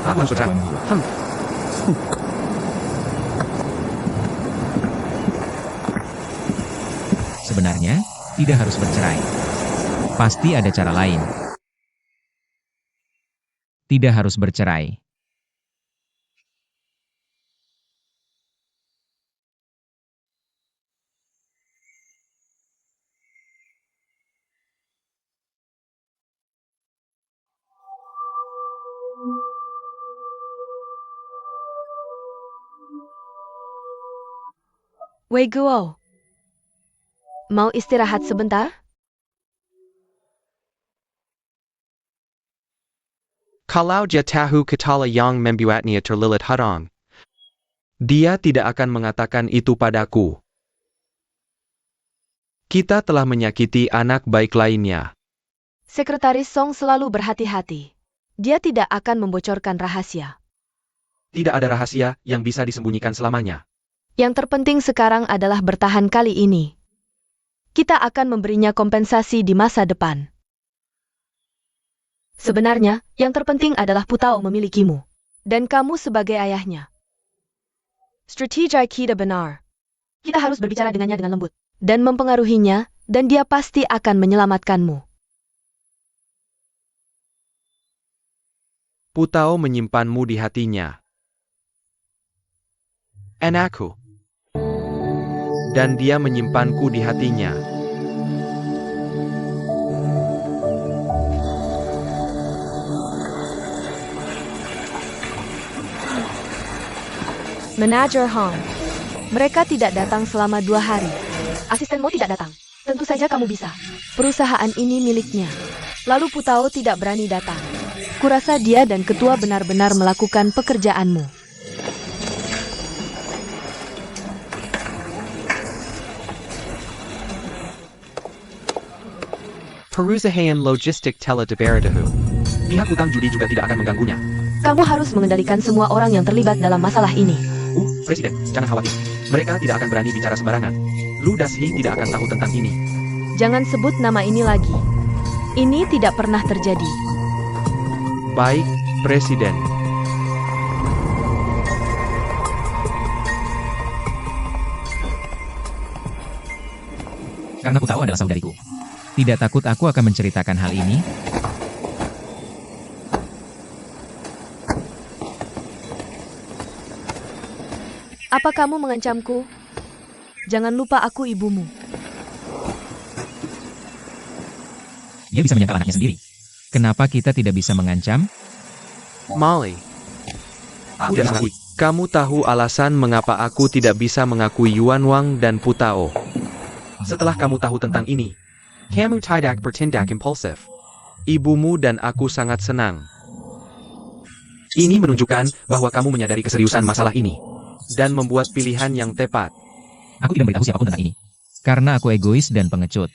Apa maksudnya? Sebenarnya, tidak harus bercerai. Pasti ada cara lain. Tidak harus bercerai. Wei Guo. Mau istirahat sebentar? Kalau dia tahu ketala yang membuatnya terlilit harang. Dia tidak akan mengatakan itu padaku. Kita telah menyakiti anak baik lainnya. Sekretaris Song selalu berhati-hati. Dia tidak akan membocorkan rahasia. Tidak ada rahasia yang bisa disembunyikan selamanya. Yang terpenting sekarang adalah bertahan kali ini. Kita akan memberinya kompensasi di masa depan. Sebenarnya, yang terpenting adalah Putau memilikimu. Dan kamu sebagai ayahnya. Strategi kita benar. Kita harus berbicara dengannya dengan lembut. Dan mempengaruhinya, dan dia pasti akan menyelamatkanmu. Putau menyimpanmu di hatinya. Anakku. Dan dia menyimpanku di hatinya. Manager Hong. Mereka tidak datang selama 2 hari. Asistenmu tidak datang. Tentu saja kamu bisa. Perusahaan ini miliknya. Lalu Putau tidak berani datang. Kurasa dia dan ketua benar-benar melakukan pekerjaanmu. Perusahaan logistik Teledebaradahu. Pihak utang judi juga tidak akan mengganggunya. Kamu harus mengendalikan semua orang yang terlibat dalam masalah ini. Presiden, jangan khawatir. Mereka tidak akan berani bicara sembarangan. Lu Dashi tidak akan tahu tentang ini. Jangan sebut nama ini lagi. Ini tidak pernah terjadi. Baik, Presiden. Karena Putau adalah saudariku. Tidak takut aku akan menceritakan hal ini? Apa kamu mengancamku? Jangan lupa aku ibumu. Dia bisa menyangkal anaknya sendiri. Kenapa kita tidak bisa mengancam? Molly. Kamu tahu alasan mengapa aku tidak bisa mengakui Yuan Wang dan Putao. Setelah kamu tahu tentang ini, kamu tidak bertindak impulsif. Ibumu dan aku sangat senang. Ini menunjukkan bahwa kamu menyadari keseriusan masalah ini dan membuat pilihan yang tepat. Aku tidak memberitahu siapapun tentang ini. Karena aku egois dan pengecut.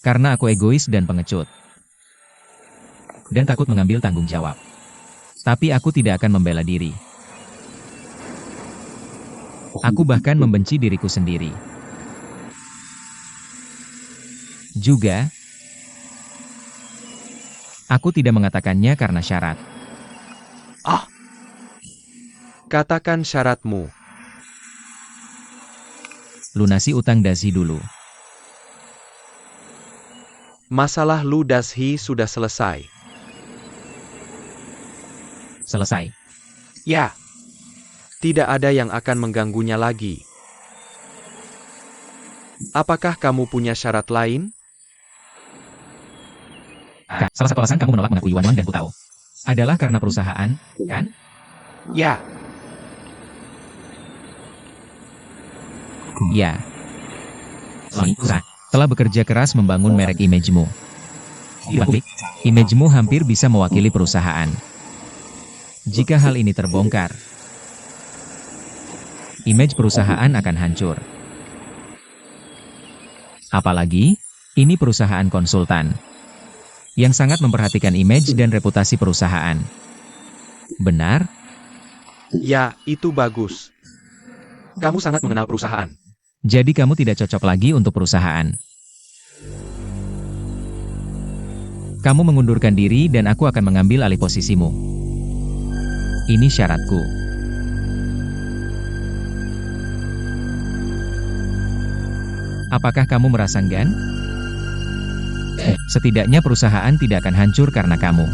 Karena aku egois dan pengecut. Dan takut mengambil tanggung jawab. Tapi aku tidak akan membela diri. Aku bahkan membenci diriku sendiri. Juga, aku tidak mengatakannya karena syarat. Katakan syaratmu. Lunasi utang Dashi dulu. Masalah Lu Dashi sudah selesai. Selesai. Ya. Tidak ada yang akan mengganggunya lagi. Apakah kamu punya syarat lain? Salah satu alasan kamu menolak mengakui Yuan dan Putao adalah karena perusahaan, kan? Ya. Ya. Lisa telah bekerja keras membangun merek image-mu. Di publik, image-mu hampir bisa mewakili perusahaan. Jika hal ini terbongkar, image perusahaan akan hancur. Apalagi, ini perusahaan konsultan yang sangat memperhatikan image dan reputasi perusahaan. Benar? Ya, itu bagus. Kamu sangat mengenal perusahaan. Jadi kamu tidak cocok lagi untuk perusahaan. Kamu mengundurkan diri dan aku akan mengambil alih posisimu. Ini syaratku. Apakah kamu merasa enggan? Setidaknya perusahaan tidak akan hancur karena kamu.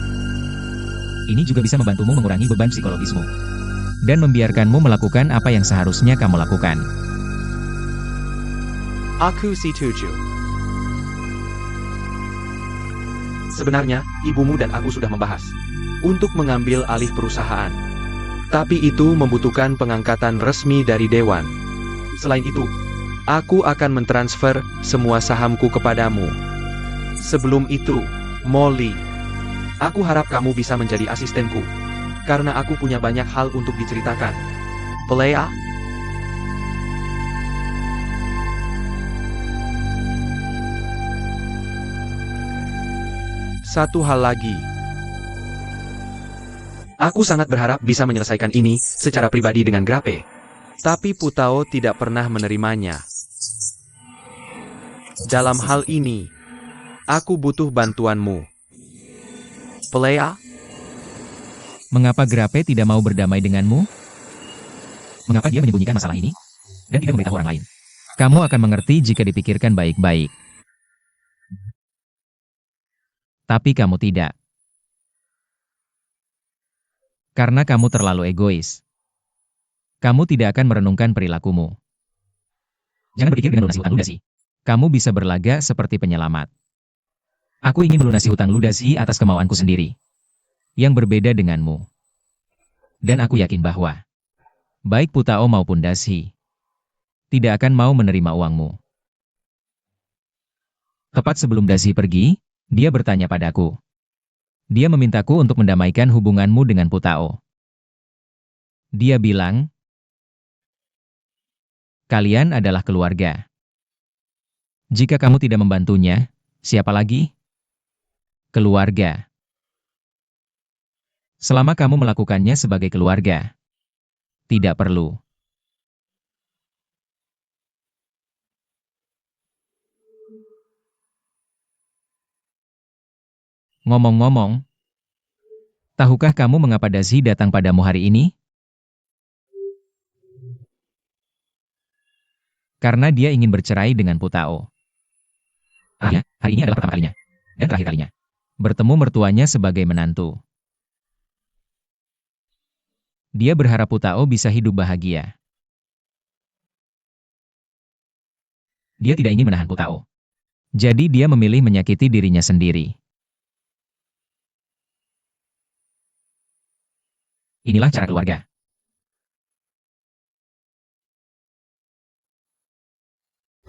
Ini juga bisa membantumu mengurangi beban psikologismu. Dan membiarkanmu melakukan apa yang seharusnya kamu lakukan. Aku setuju. Sebenarnya, ibumu dan aku sudah membahas untuk mengambil alih perusahaan. Tapi itu membutuhkan pengangkatan resmi dari Dewan. Selain itu, aku akan mentransfer semua sahamku kepadamu. Sebelum itu, Molly, aku harap kamu bisa menjadi asistenku. Karena aku punya banyak hal untuk diceritakan. Pelea? Satu hal lagi. Aku sangat berharap bisa menyelesaikan ini secara pribadi dengan Grape. Tapi Putao tidak pernah menerimanya. Dalam hal ini, aku butuh bantuanmu. Pelea? Mengapa Grape tidak mau berdamai denganmu? Mengapa dia menyembunyikan masalah ini? Dan tidak memberitahu orang lain? Kamu akan mengerti jika dipikirkan baik-baik. Tapi kamu tidak. Karena kamu terlalu egois. Kamu tidak akan merenungkan perilakumu. Jangan berpikir dengan lunasi hutang Lu Dashi. Kamu bisa berlaga seperti penyelamat. Aku ingin melunasi hutang Lu Dashi atas kemauanku sendiri. Yang berbeda denganmu. Dan aku yakin bahwa baik Putao maupun Dashi tidak akan mau menerima uangmu. Tepat sebelum Dashi pergi, dia bertanya padaku. Dia memintaku untuk mendamaikan hubunganmu dengan Putao. Dia bilang, kalian adalah keluarga. Jika kamu tidak membantunya, siapa lagi? Keluarga. Selama kamu melakukannya sebagai keluarga, tidak perlu. Ngomong-ngomong, tahukah kamu mengapa Dashi datang padamu hari ini? Karena dia ingin bercerai dengan Putao. Hari ini adalah pertama kalinya, dan terakhir kalinya, bertemu mertuanya sebagai menantu. Dia berharap Putao bisa hidup bahagia. Dia tidak ingin menahan Putao. Jadi dia memilih menyakiti dirinya sendiri. Inilah cara keluarga.